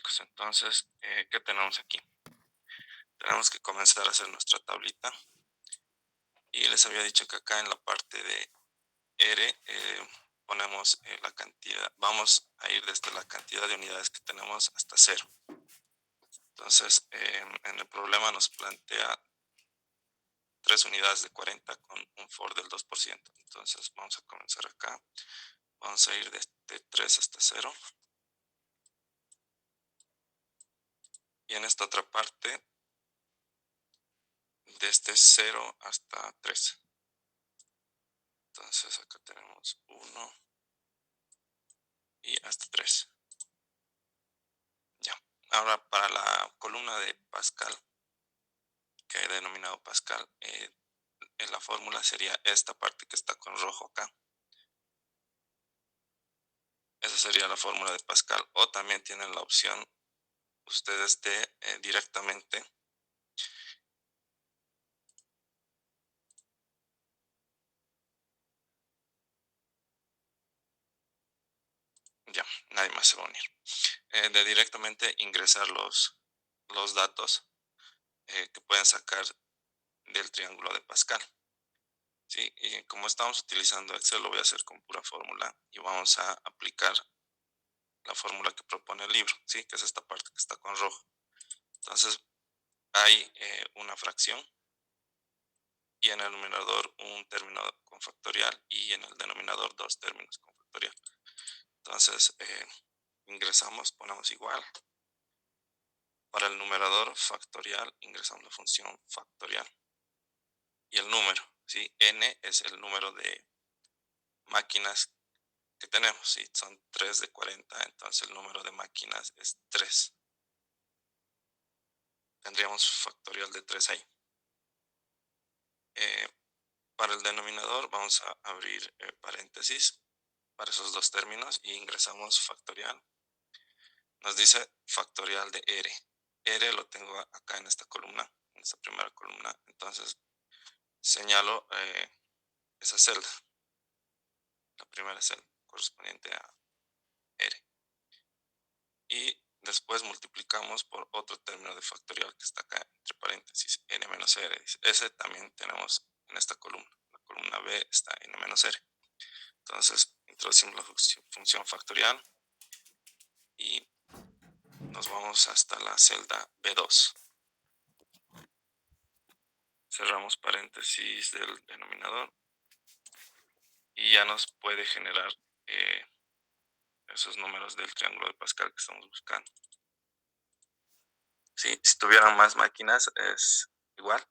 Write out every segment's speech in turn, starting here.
chicos, entonces, ¿qué tenemos aquí? Tenemos que comenzar a hacer nuestra tablita y les había dicho que acá en la parte de R ponemos la cantidad, vamos a ir desde la cantidad de unidades que tenemos hasta cero. Entonces, en el problema nos plantea 3 unidades de 40 con un for del 2%. Entonces, vamos a comenzar acá. Vamos a ir desde 3 hasta 0. Y en esta otra parte, desde 0 hasta 3. Entonces, acá tenemos 1 y hasta 3. Ya. Ahora, para la columna de Pascal, que he denominado Pascal, en la fórmula sería esta parte que está con rojo acá. Esa sería la fórmula de Pascal. O también tienen la opción ustedes de directamente ya, nadie más se va a unir. De directamente ingresar los datos que pueden sacar del triángulo de Pascal. ¿Sí? Y como estamos utilizando Excel, lo voy a hacer con pura fórmula y vamos a aplicar la fórmula que propone el libro, ¿sí? Que es esta parte que está con rojo. Entonces, hay una fracción y en el numerador un término con factorial y en el denominador dos términos con factorial. Entonces, ingresamos, ponemos igual. Para el numerador factorial ingresamos la función factorial y el número, ¿sí? N es el número de máquinas que tenemos, ¿sí? Son 3 de 40, entonces el número de máquinas es 3. Tendríamos factorial de 3 ahí. Para el denominador vamos a abrir paréntesis para esos dos términos y ingresamos factorial. Nos dice factorial de R. R lo tengo acá en esta columna, en esta primera columna. Entonces señalo esa celda, la primera celda correspondiente a R. Y después multiplicamos por otro término de factorial que está acá entre paréntesis, n menos r. Ese también tenemos en esta columna. La columna B está n menos r. Entonces introducimos la función factorial y nos vamos hasta la celda B2. Cerramos paréntesis del denominador y ya nos puede generar esos números del triángulo de Pascal que estamos buscando. Sí, si tuvieran más máquinas es igual.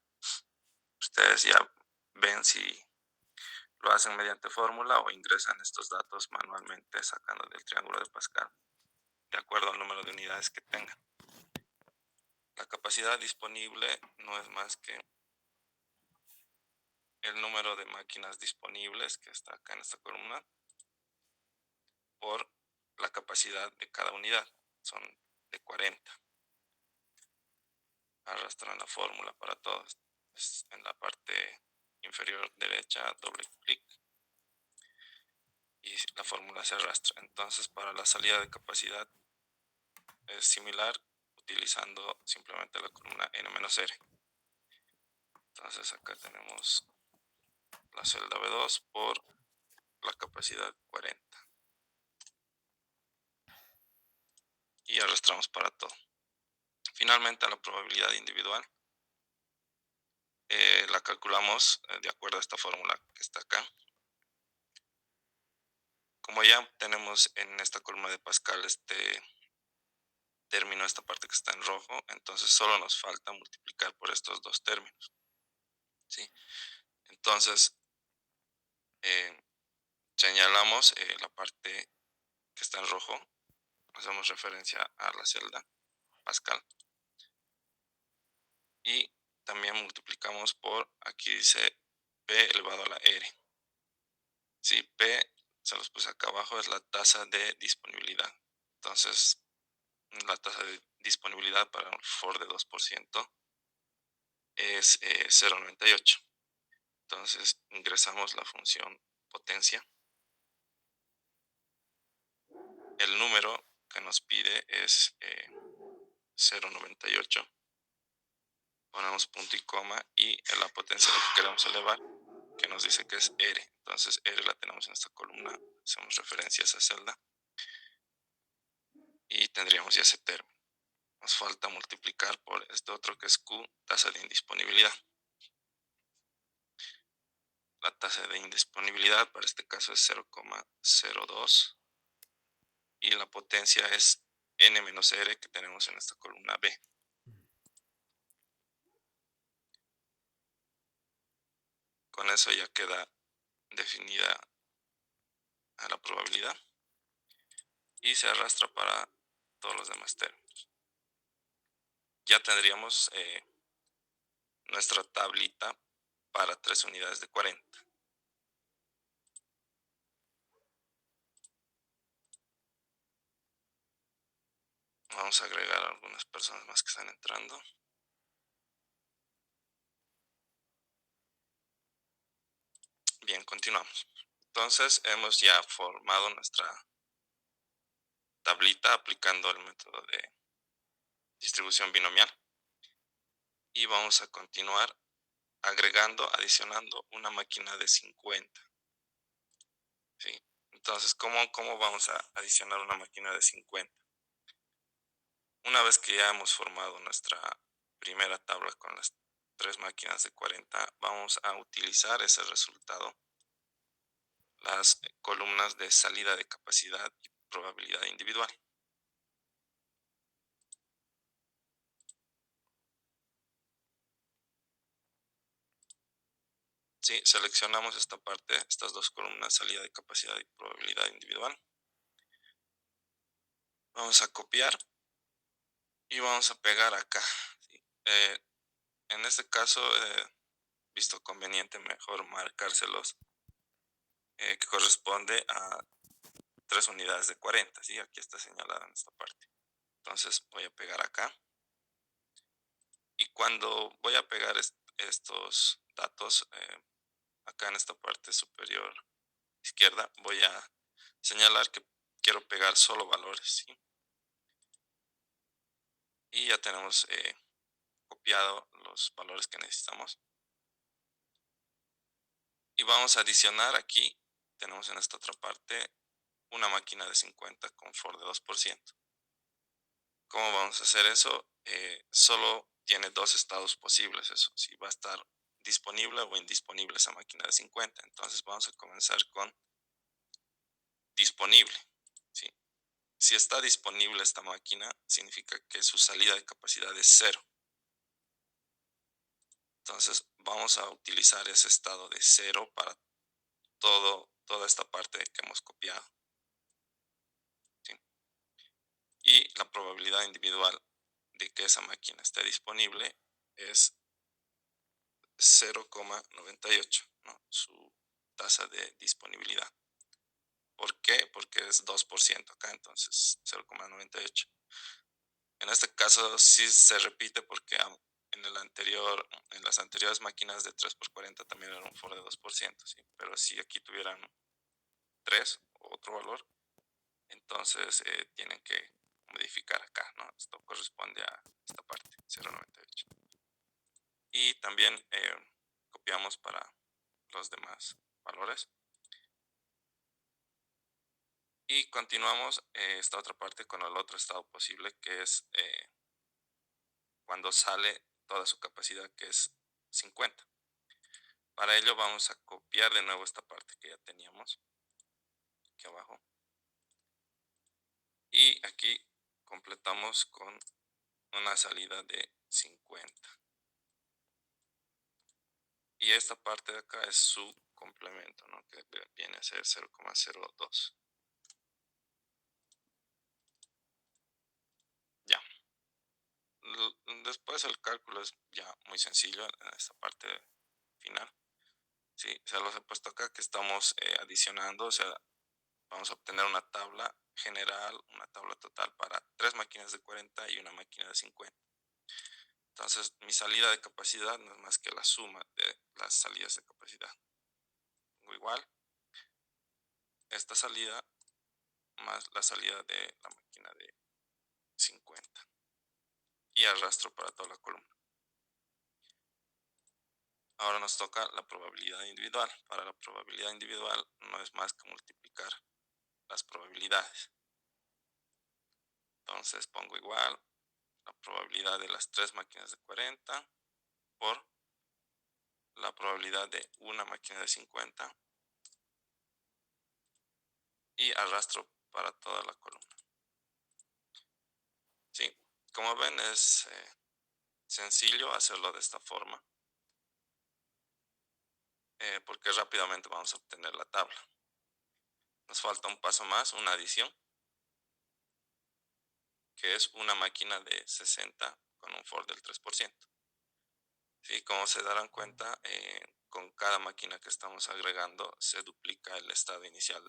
Ustedes ya ven si lo hacen mediante fórmula o ingresan estos datos manualmente sacando del triángulo de Pascal, de acuerdo al número de unidades que tengan. La capacidad disponible no es más que el número de máquinas disponibles que está acá en esta columna por la capacidad de cada unidad. Son de 40. Arrastran la fórmula para todos. Es en la parte inferior derecha, doble clic y la fórmula se arrastra. Entonces, para la salida de capacidad es similar utilizando simplemente la columna n-r. Entonces acá tenemos la celda B2 por la capacidad 40 y arrastramos para todo. Finalmente, la probabilidad individual la calculamos de acuerdo a esta fórmula que está acá. Como ya tenemos en esta columna de Pascal este término, esta parte que está en rojo, entonces solo nos falta multiplicar por estos dos términos, ¿sí? Entonces señalamos la parte que está en rojo, hacemos referencia a la celda Pascal y también multiplicamos por, aquí dice P elevado a la R. Sí, P, se los puse acá abajo, es la tasa de disponibilidad. Entonces, la tasa de disponibilidad para un for de 2% es 0,98. Entonces, ingresamos la función potencia. El número que nos pide es 0.98. Ponemos punto y coma y en la potencia que queremos elevar, que nos dice que es R. Entonces R la tenemos en esta columna, hacemos referencia a esa celda y tendríamos ya ese término. Nos falta multiplicar por este otro que es Q, tasa de indisponibilidad. La tasa de indisponibilidad para este caso es 0,02 y la potencia es N menos R que tenemos en esta columna B. Con eso ya queda definida a la probabilidad y se arrastra para todos los demás términos. Ya tendríamos nuestra tablita para 3 unidades de 40. Vamos a agregar a algunas personas más que están entrando. Bien, continuamos. Entonces hemos ya formado nuestra tablita aplicando el método de distribución binomial y vamos a continuar agregando, adicionando una máquina de 50. ¿Sí? Entonces, ¿cómo vamos a adicionar una máquina de 50? Una vez que ya hemos formado nuestra primera tabla con las 3 máquinas de 40, vamos a utilizar ese resultado, las columnas de salida de capacidad y probabilidad individual. Sí, seleccionamos esta parte, estas dos columnas, salida de capacidad y probabilidad individual. Vamos a copiar y vamos a pegar acá. ¿Sí? En este caso, visto conveniente mejor marcárselos que corresponde a 3 unidades de 40. ¿Sí? Aquí está señalada en esta parte. Entonces voy a pegar acá. Y cuando voy a pegar estos datos, acá en esta parte superior izquierda, voy a señalar que quiero pegar solo valores. ¿Sí? Y ya tenemos copiado los valores que necesitamos. Y vamos a adicionar aquí, tenemos en esta otra parte, una máquina de 50 con for de 2%. ¿Cómo vamos a hacer eso? Solo tiene dos estados posibles eso, si va a estar disponible o indisponible esa máquina de 50. Entonces vamos a comenzar con disponible. ¿Sí? Si está disponible esta máquina, significa que su salida de capacidad es 0. Entonces vamos a utilizar ese estado de 0 para toda esta parte que hemos copiado. ¿Sí? Y la probabilidad individual de que esa máquina esté disponible es 0,98, ¿no? Su tasa de disponibilidad. ¿Por qué? Porque es 2% acá, entonces 0,98. En este caso sí se repite porque en las anteriores máquinas de 3×40 también era un for de 2%, ¿sí? Pero si aquí tuvieran 3 o otro valor, entonces tienen que modificar acá, ¿no? Esto corresponde a esta parte, 0,98. Y también copiamos para los demás valores. Y continuamos esta otra parte con el otro estado posible, que es cuando sale toda su capacidad, que es 50. Para ello vamos a copiar de nuevo esta parte que ya teníamos aquí abajo. Y aquí completamos con una salida de 50. Y esta parte de acá es su complemento, ¿no? Que viene a ser 0,02. Ya. Después el cálculo es ya muy sencillo en esta parte final. Sí, se los he puesto acá que estamos adicionando, o sea, vamos a obtener una tabla general, una tabla total para 3 máquinas de 40 y una máquina de 50. Entonces, mi salida de capacidad no es más que la suma de las salidas de capacidad. Tengo igual esta salida más la salida de la máquina de 50. y arrastro para toda la columna. Ahora nos toca la probabilidad individual. Para la probabilidad individual no es más que multiplicar las probabilidades. Entonces pongo igual la probabilidad de las 3 máquinas de 40 por la probabilidad de una máquina de 50 y arrastro para toda la columna. Sí, como ven es sencillo hacerlo de esta forma porque rápidamente vamos a obtener la tabla. Nos falta un paso más, una adición, que es una máquina de 60 con un for del 3%. Sí, como se darán cuenta, con cada máquina que estamos agregando se duplica el estado inicial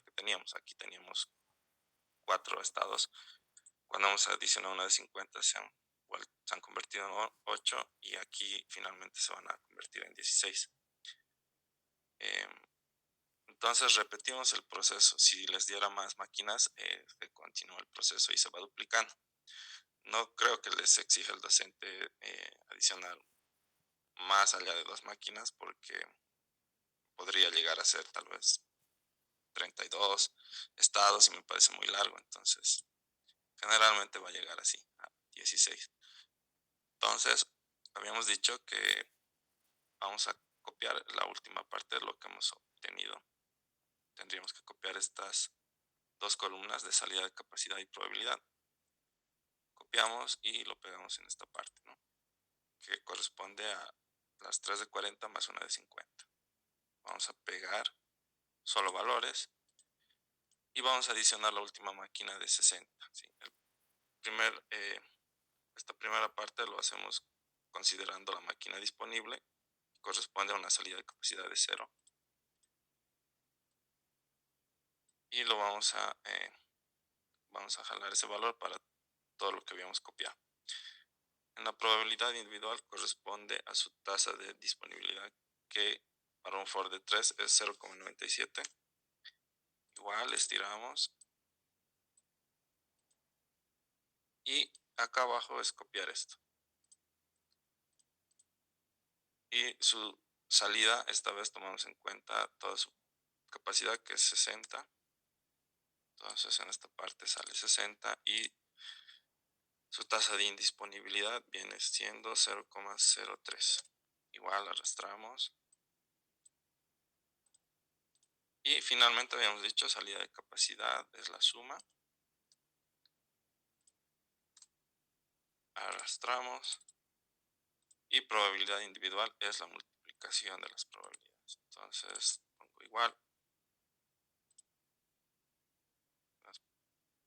que teníamos. Aquí teníamos 4 estados. Cuando vamos a adicionar una de 50 se han convertido en 8 y aquí finalmente se van a convertir en 16. Entonces repetimos el proceso. Si les diera más máquinas, se continúa el proceso y se va duplicando. No creo que les exija el docente adicionar más allá de 2 máquinas porque podría llegar a ser tal vez 32 estados y me parece muy largo. Entonces generalmente va a llegar así a 16. Entonces habíamos dicho que vamos a copiar la última parte de lo que hemos obtenido. Tendríamos que copiar estas 2 columnas de salida de capacidad y probabilidad. Copiamos y lo pegamos en esta parte, ¿no? Que corresponde a las 3 de 40 más una de 50. Vamos a pegar solo valores y vamos a adicionar la última máquina de 60. ¿Sí? Esta primera parte lo hacemos considerando la máquina disponible, que corresponde a una salida de capacidad de 0. Y lo vamos a jalar ese valor para todo lo que habíamos copiado. En la probabilidad individual corresponde a su tasa de disponibilidad, que para un for de 3 es 0,97. Igual estiramos y acá abajo es copiar esto. Y su salida, esta vez tomamos en cuenta toda su capacidad, que es 60. Entonces en esta parte sale 60 y su tasa de indisponibilidad viene siendo 0,03. Igual arrastramos. Y finalmente habíamos dicho salida de capacidad es la suma. Arrastramos. Y probabilidad individual es la multiplicación de las probabilidades. Entonces pongo igual.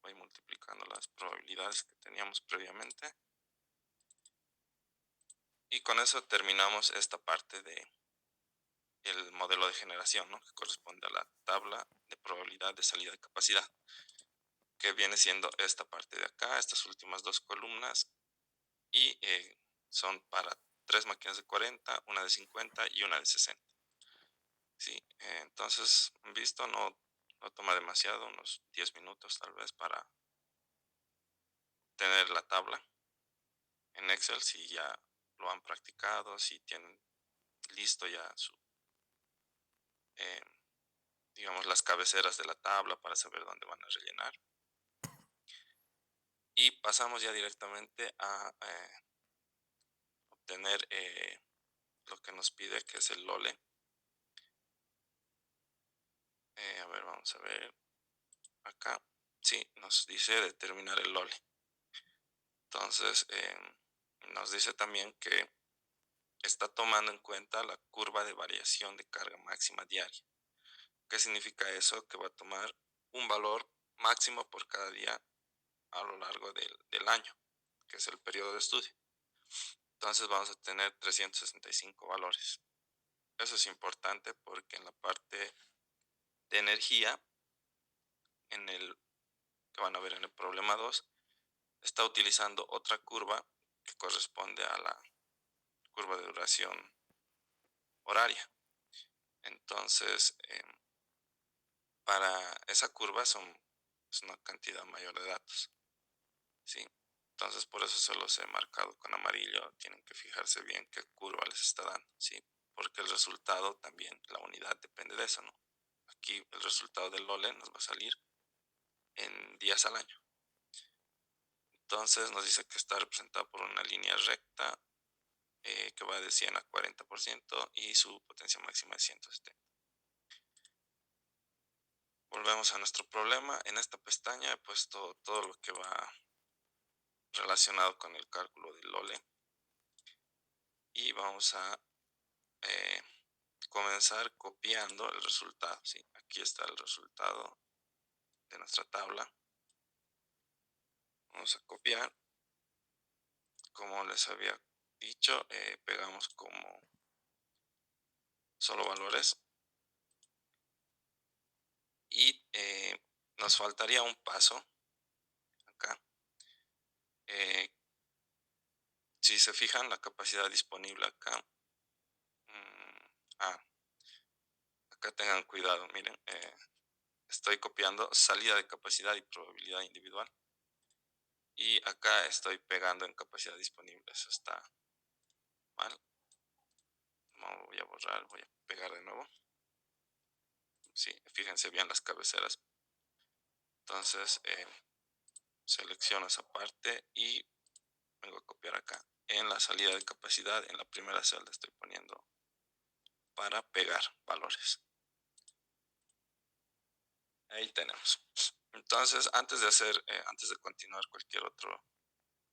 Voy multiplicando las probabilidades que teníamos previamente. Y con eso terminamos esta parte de el modelo de generación, ¿no? Que corresponde a la tabla de probabilidad de salida de capacidad, que viene siendo esta parte de acá, estas últimas 2 columnas, y son para 3 máquinas de 40, una de 50 y una de 60. Sí, entonces, visto, no toma demasiado, unos 10 minutos tal vez para tener la tabla en Excel, si ya lo han practicado, si tienen listo ya su, eh, digamos, las cabeceras de la tabla para saber dónde van a rellenar. Y pasamos ya directamente a obtener lo que nos pide, que es el LOLE. A ver, vamos a ver acá. Sí, nos dice determinar el LOLE. Entonces, nos dice también que está tomando en cuenta la curva de variación de carga máxima diaria. ¿Qué significa eso? Que va a tomar un valor máximo por cada día a lo largo del año, que es el periodo de estudio. Entonces vamos a tener 365 valores. Eso es importante porque en la parte de energía, en el que van a ver en el problema 2, está utilizando otra curva que corresponde a la curva de duración horaria. Entonces, para esa curva es una cantidad mayor de datos. ¿Sí? Entonces por eso se los he marcado con amarillo. Tienen que fijarse bien qué curva les está dando, ¿sí? Porque el resultado también, la unidad depende de eso, ¿no? Aquí el resultado del LOLE nos va a salir en días al año. Entonces nos dice que está representado por una línea recta que va de 100 a 40% y su potencia máxima es 170. Volvemos a nuestro problema. En esta pestaña he puesto todo lo que va relacionado con el cálculo del LOLE y vamos a eh, comenzar copiando el resultado, ¿sí? Aquí está el resultado de nuestra tabla. Vamos a copiar. Como les había dicho, pegamos como solo valores y nos faltaría un paso acá. Si se fijan, la capacidad disponible acá, acá tengan cuidado, miren, estoy copiando salida de capacidad y probabilidad individual y acá estoy pegando en capacidad disponible. Eso está mal. No, voy a borrar, voy a pegar de nuevo. Sí, fíjense bien las cabeceras. Entonces selecciono esa parte y vengo a copiar acá. En la salida de capacidad, en la primera celda estoy poniendo para pegar valores. Ahí tenemos. Entonces, antes de continuar cualquier otro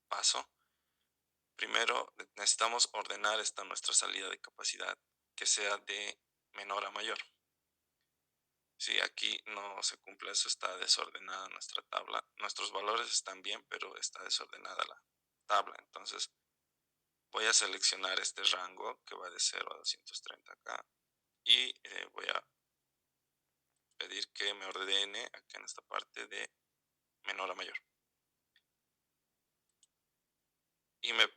paso, primero necesitamos ordenar esta nuestra salida de capacidad que sea de menor a mayor. Si aquí no se cumple eso, está desordenada nuestra tabla. Nuestros valores están bien, pero está desordenada la tabla. Entonces voy a seleccionar este rango que va de 0 a 230 acá y voy a pedir que me ordene acá en esta parte de menor a mayor. Y me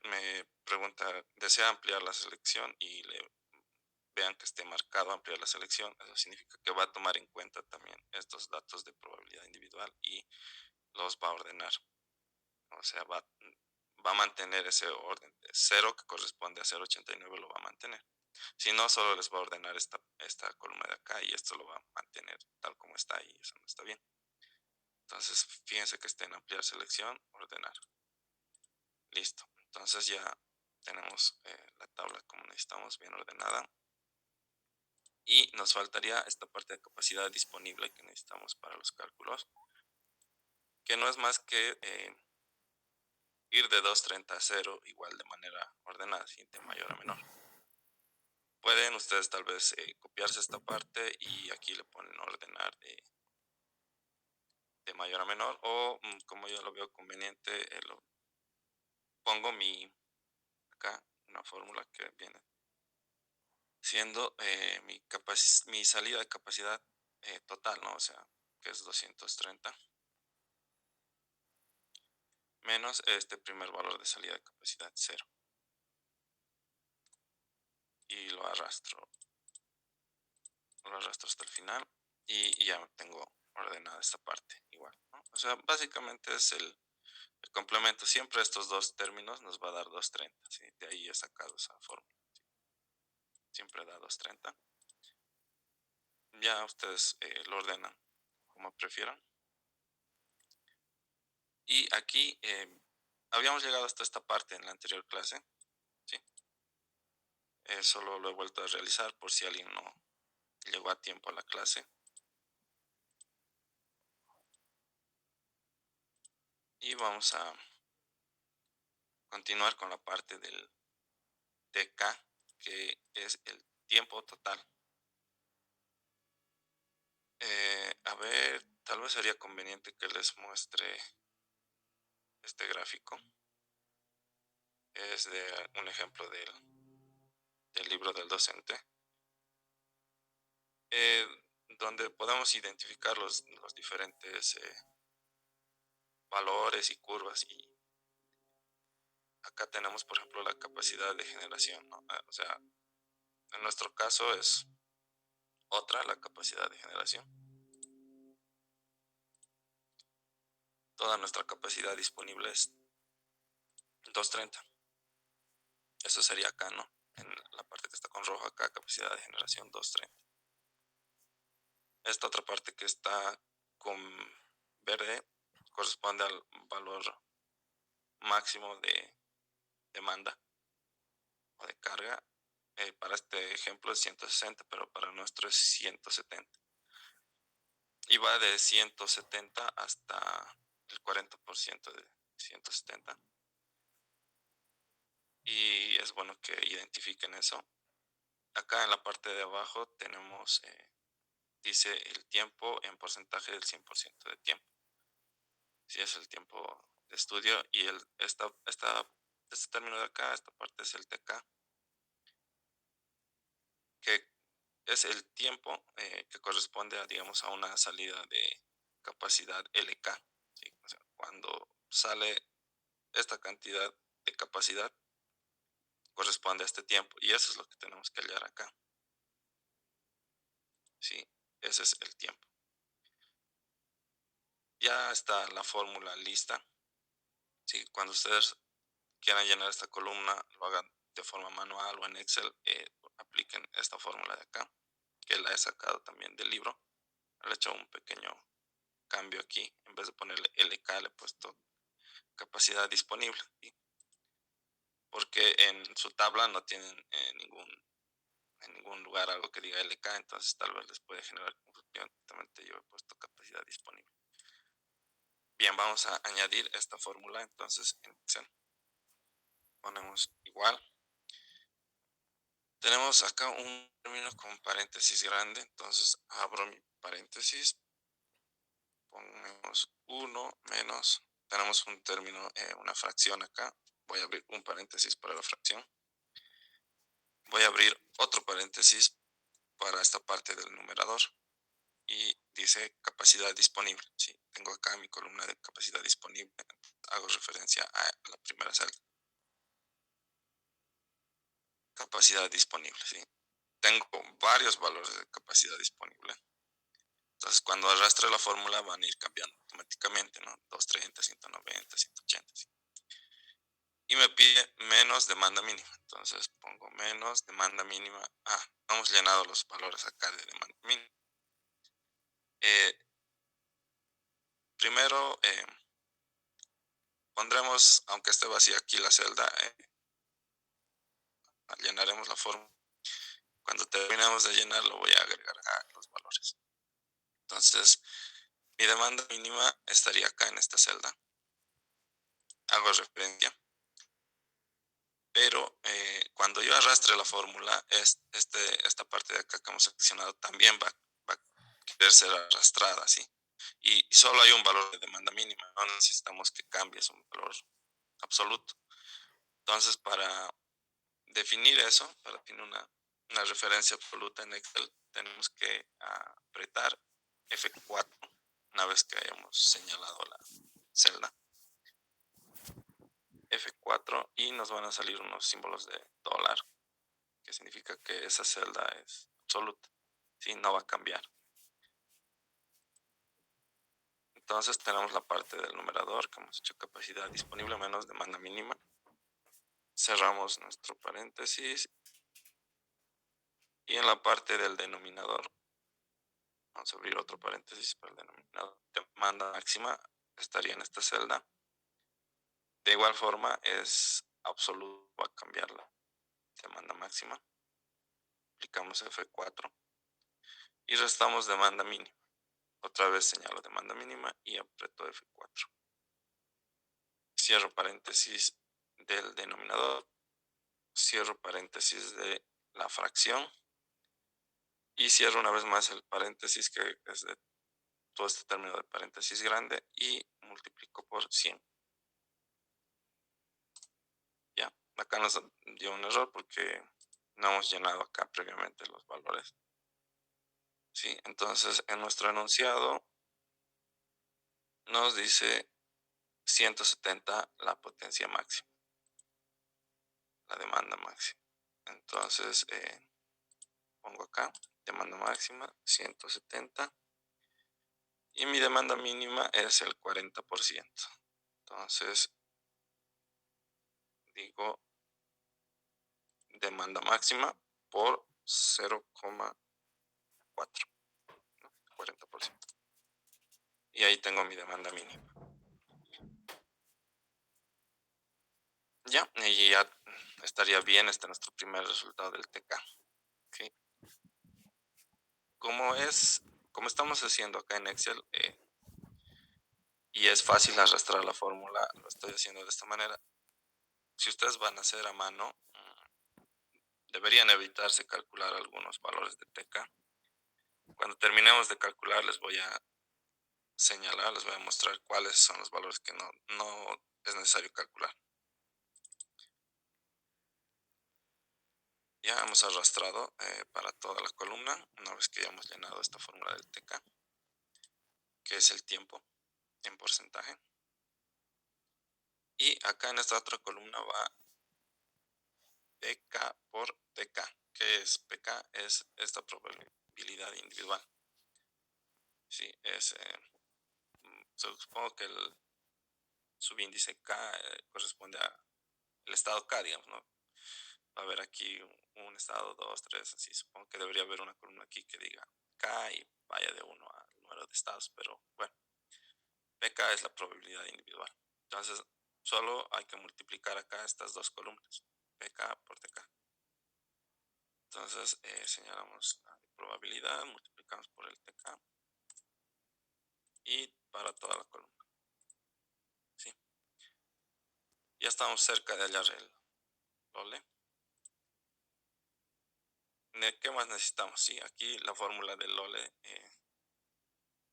pregunta, ¿desea ampliar la selección? Y vean que esté marcado ampliar la selección. Eso significa que va a tomar en cuenta también estos datos de probabilidad individual y los va a ordenar. O sea, va a mantener ese orden de 0 que corresponde a 0.89, lo va a mantener. Si no, solo les va a ordenar esta columna de acá y esto lo va a mantener tal como está y eso no está bien. Entonces, fíjense que esté en ampliar selección, ordenar. Listo. Entonces ya tenemos la tabla como necesitamos, bien ordenada. Y nos faltaría esta parte de capacidad disponible que necesitamos para los cálculos, que no es más que ir de 230 a 0 igual de manera ordenada, ¿sí? De mayor a menor. Pueden ustedes tal vez copiarse esta parte y aquí le ponen ordenar de mayor a menor, o como yo lo veo conveniente, pongo acá una fórmula que viene siendo mi salida de capacidad total, ¿no? O sea, que es 230 menos este primer valor de salida de capacidad 0. Y lo arrastro hasta el final y ya tengo ordenada esta parte igual, ¿no? O sea, básicamente es el complemento. Siempre estos dos términos nos va a dar 230, ¿sí? De ahí he sacado esa fórmula, ¿sí? Siempre da 230. Ya ustedes lo ordenan como prefieran. Y aquí habíamos llegado hasta esta parte en la anterior clase, ¿sí? Solo lo he vuelto a realizar por si alguien no llegó a tiempo a la clase. Y vamos a continuar con la parte del TK, que es el tiempo total. A ver, tal vez sería conveniente que les muestre este gráfico. Es de un ejemplo del libro del docente, eh, donde podemos identificar los diferentes valores y curvas. Y acá tenemos, por ejemplo, la capacidad de generación, ¿no? O sea, en nuestro caso es otra la capacidad de generación. Toda nuestra capacidad disponible es 230. Eso sería acá, ¿no? En la parte que está con rojo acá, capacidad de generación 230. Esta otra parte que está con verde corresponde al valor máximo de demanda o de carga. Para este ejemplo es 160, pero para nuestro es 170. Y va de 170 hasta el 40% de 170. Y es bueno que identifiquen eso. Acá en la parte de abajo tenemos, dice el tiempo en porcentaje del 100% de tiempo. Si es el tiempo de estudio y este término de acá, esta parte es el TK, que es el tiempo que corresponde a, digamos, a una salida de capacidad LK. ¿Sí? O sea, cuando sale esta cantidad de capacidad, corresponde a este tiempo. Y eso es lo que tenemos que hallar acá. ¿Sí? Ese es el tiempo. Ya está la fórmula lista. ¿Sí? Cuando ustedes quieran llenar esta columna, lo hagan de forma manual o en Excel, apliquen esta fórmula de acá, que la he sacado también del libro. Le he hecho un pequeño cambio aquí. En vez de ponerle LK, le he puesto capacidad disponible. ¿Sí? Porque en su tabla no tienen en ningún lugar algo que diga LK, entonces tal vez les puede generar confusión. Exactamente, yo he puesto capacidad disponible. Bien, vamos a añadir esta fórmula entonces en Excel. Ponemos igual. Tenemos acá un término con paréntesis grande, entonces abro mi paréntesis, ponemos 1 menos, tenemos un término, una fracción acá, voy a abrir un paréntesis para la fracción, voy a abrir otro paréntesis para esta parte del numerador y dice capacidad disponible. Sí, tengo acá mi columna de capacidad disponible, hago referencia a la primera celda. Capacidad disponible, sí. Tengo varios valores de capacidad disponible. Entonces, cuando arrastre la fórmula van a ir cambiando automáticamente, ¿no? 230, 190, 180. ¿Sí? Y me pide menos demanda mínima. Entonces, pongo menos demanda mínima. Hemos llenado los valores acá de demanda mínima. Primero, pondremos, aunque esté vacía aquí la celda, llenaremos la fórmula. Cuando terminemos de llenarlo, voy a agregar acá los valores. Entonces, mi demanda mínima estaría acá en esta celda. Hago referencia. Pero cuando yo arrastre la fórmula, esta parte de acá que hemos seleccionado también va a querer ser arrastrada, ¿sí? Y solo hay un valor de demanda mínima, no necesitamos que cambies un valor absoluto. Entonces, para definir eso, para definir una referencia absoluta en Excel, tenemos que apretar F4 una vez que hayamos señalado la celda. F4 y nos van a salir unos símbolos de dólar, que significa que esa celda es absoluta, ¿sí? No va a cambiar. Entonces tenemos la parte del numerador que hemos hecho capacidad disponible menos demanda mínima. Cerramos nuestro paréntesis y en la parte del denominador vamos a abrir otro paréntesis para el denominador. Demanda máxima estaría en esta celda. De igual forma es absoluto, va a cambiar la demanda máxima. Aplicamos F4 y restamos demanda mínima. Otra vez señalo demanda mínima y aprieto F4. Cierro paréntesis del denominador, cierro paréntesis de la fracción y cierro una vez más el paréntesis que es de todo este término de paréntesis grande y multiplico por 100. Ya, acá nos dio un error porque no hemos llenado acá previamente los valores. Sí, entonces en nuestro enunciado nos dice 170 la potencia máxima, la demanda máxima. Entonces pongo acá demanda máxima 170 y mi demanda mínima es el 40%. Entonces digo demanda máxima por 0,4, ¿no? 40%. Y ahí tengo mi demanda mínima. Ya, y ya estaría bien nuestro primer resultado del TK. ¿Sí? Como estamos haciendo acá en Excel, y es fácil arrastrar la fórmula, lo estoy haciendo de esta manera. Si ustedes van a hacer a mano, deberían evitarse calcular algunos valores de TK. Cuando terminemos de calcular les voy a señalar, les voy a mostrar cuáles son los valores que no es necesario calcular. Ya hemos arrastrado para toda la columna, una vez que ya hemos llenado esta fórmula del TK, que es el tiempo en porcentaje. Y acá en esta otra columna va PK por TK. ¿Qué es PK? Es esta probabilidad individual. Sí, supongo que el subíndice K corresponde al estado K, digamos, ¿no? Va a haber aquí un estado, 2, 3, así. Supongo que debería haber una columna aquí que diga K y vaya de 1 al número de estados, pero bueno, PK es la probabilidad individual. Entonces, solo hay que multiplicar acá estas dos columnas, PK por TK. Entonces, señalamos la probabilidad, multiplicamos por el TK y para toda la columna. ¿Sí? Ya estamos cerca de hallar el LOLE. ¿Qué más necesitamos? Sí, aquí la fórmula del LOLE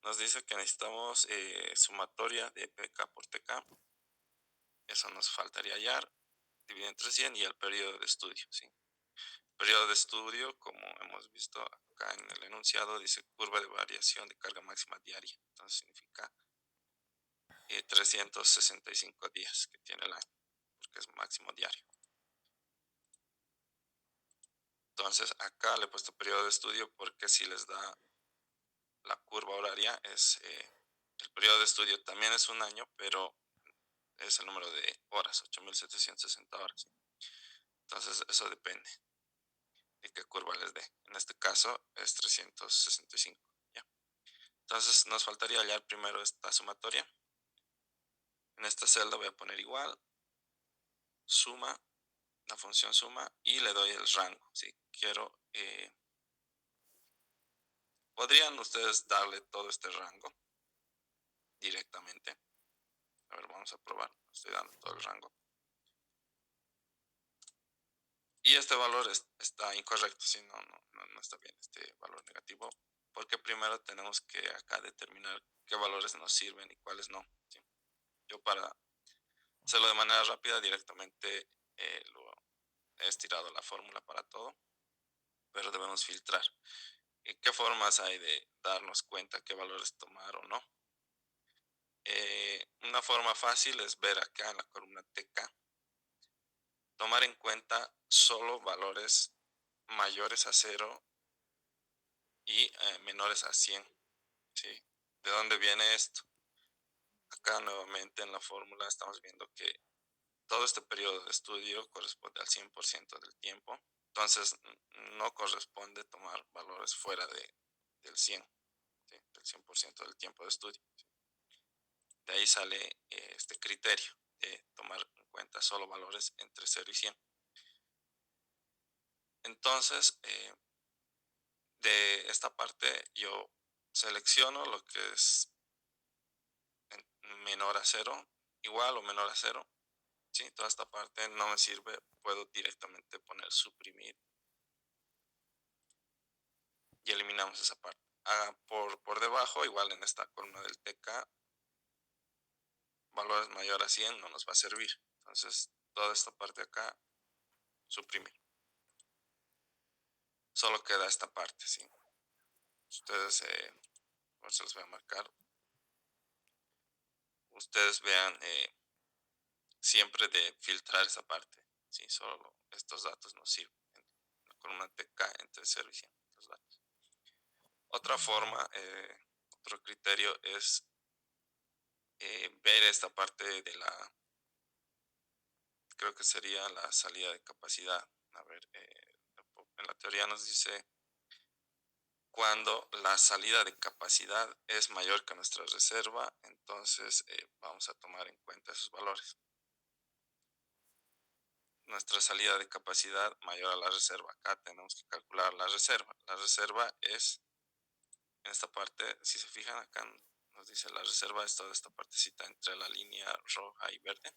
nos dice que necesitamos sumatoria de PK por TK. Eso nos faltaría hallar, dividido entre 100 y el periodo de estudio. ¿Sí? El periodo de estudio, como hemos visto acá en el enunciado, dice curva de variación de carga máxima diaria. Entonces significa 365 días que tiene el año, porque es máximo diario. Entonces acá le he puesto periodo de estudio porque si les da la curva horaria, el periodo de estudio también es un año, pero es el número de horas, 8.760 horas. Entonces eso depende de qué curva les dé. En este caso es 365. ¿Ya? Entonces nos faltaría hallar primero esta sumatoria. En esta celda voy a poner igual, suma, la función suma, y le doy el rango. Si quiero, podrían ustedes darle todo este rango directamente. A ver, vamos a probar. Estoy dando todo el rango. Y este valor está incorrecto, si no está bien este valor negativo, porque primero tenemos que acá determinar qué valores nos sirven y cuáles no. ¿Sí? Yo para hacerlo de manera rápida directamente lo he estirado la fórmula para todo, pero debemos filtrar. ¿Y qué formas hay de darnos cuenta qué valores tomar o no? Una forma fácil es ver acá en la columna TK, tomar en cuenta solo valores mayores a 0 y menores a 100. ¿Sí? ¿De dónde viene esto? Acá nuevamente en la fórmula estamos viendo que todo este periodo de estudio corresponde al 100% del tiempo. Entonces no corresponde tomar valores fuera del 100, ¿sí? Del 100% del tiempo de estudio. ¿Sí? De ahí sale este criterio de tomar en cuenta solo valores entre 0 y 100. Entonces, de esta parte yo selecciono lo que es menor a 0, igual o menor a 0. ¿Sí? Toda esta parte no me sirve, puedo directamente poner suprimir y eliminamos esa parte. Por debajo, igual en esta columna del TK, valores mayor a 100 no nos va a servir. Entonces, toda esta parte de acá, suprimir. Solo queda esta parte, ¿sí? Ustedes, pues se los voy a marcar. Ustedes vean siempre de filtrar esa parte, ¿sí? Solo estos datos nos sirven. En la columna TK entre 0 y 100, los datos. Otra forma, otro criterio es ver esta parte de la creo que sería la salida de capacidad. A ver, en la teoría nos dice cuando la salida de capacidad es mayor que nuestra reserva, entonces vamos a tomar en cuenta esos valores. Nuestra salida de capacidad mayor a la reserva. Acá tenemos que calcular la reserva. La reserva es, en esta parte, si se fijan acá nos dice la reserva es toda esta partecita entre la línea roja y verde.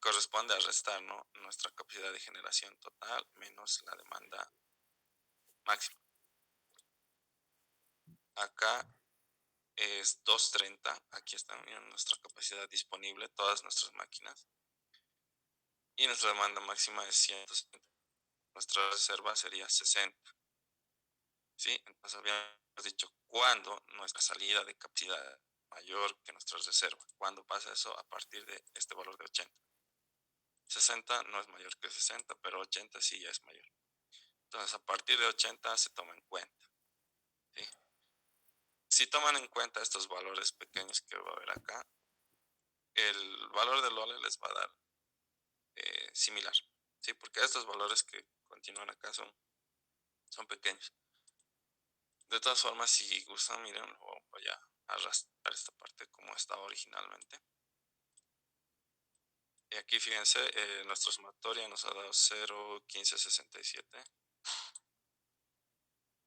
Corresponde a restar, ¿no?, nuestra capacidad de generación total menos la demanda máxima. Acá es 230, aquí está nuestra capacidad disponible, todas nuestras máquinas. Y nuestra demanda máxima es 170. Nuestra reserva sería 60. ¿Sí? Entonces habíamos dicho cuando nuestra salida de capacidad es mayor que nuestra reserva. ¿Cuándo pasa eso? A partir de este valor de 80. 60 no es mayor que 60, pero 80 sí ya es mayor. Entonces a partir de 80 se toma en cuenta. ¿Sí? Si toman en cuenta estos valores pequeños que va a ver acá, el valor del OLE les va a dar similar. ¿Sí? Porque estos valores que continúan acá son pequeños. De todas formas, si gustan, miren, voy a arrastrar esta parte como estaba originalmente. Y aquí fíjense, nuestra sumatoria nos ha dado 0.1567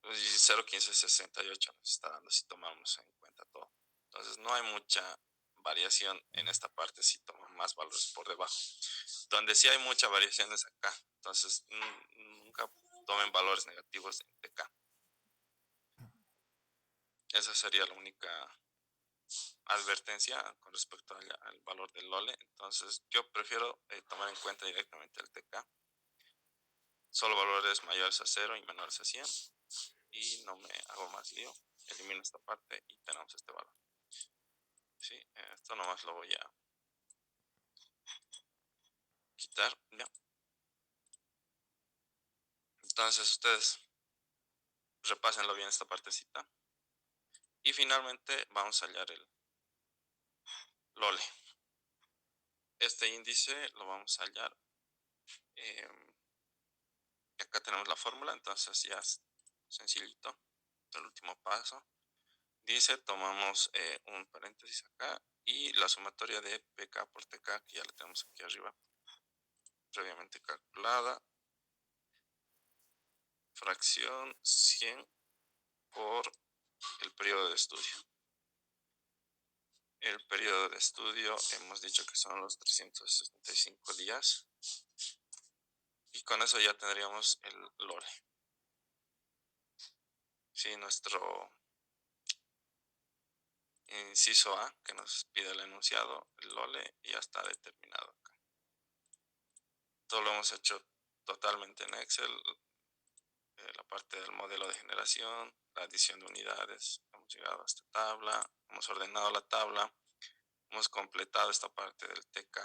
y 0.1568 nos está dando si tomamos en cuenta todo. Entonces no hay mucha variación en esta parte si toman más valores por debajo. Donde sí hay mucha variación es acá. Entonces nunca tomen valores negativos en TK. Esa sería la única advertencia con respecto al valor del LOLE. Entonces yo prefiero tomar en cuenta directamente el TK. Solo valores mayores a 0 y menores a 100. Y no me hago más lío. Elimino esta parte y tenemos este valor. Sí, esto nomás lo voy a quitar. Ya. Entonces ustedes repásenlo bien esta partecita. Y finalmente vamos a hallar el LOLE. Este índice lo vamos a hallar. Acá tenemos la fórmula, entonces ya es sencillito. El último paso. Dice, tomamos un paréntesis acá y la sumatoria de PK por TK, que ya la tenemos aquí arriba, previamente calculada. Fracción 100 por el periodo de estudio. El periodo de estudio hemos dicho que son los 365 días. Y con eso ya tendríamos el LOLE. Sí, nuestro inciso A, que nos pide el enunciado, el LOLE, ya está determinado acá. Todo lo hemos hecho totalmente en Excel. La parte del modelo de generación, la adición de unidades, hemos llegado a esta tabla, hemos ordenado la tabla, hemos completado esta parte del TK,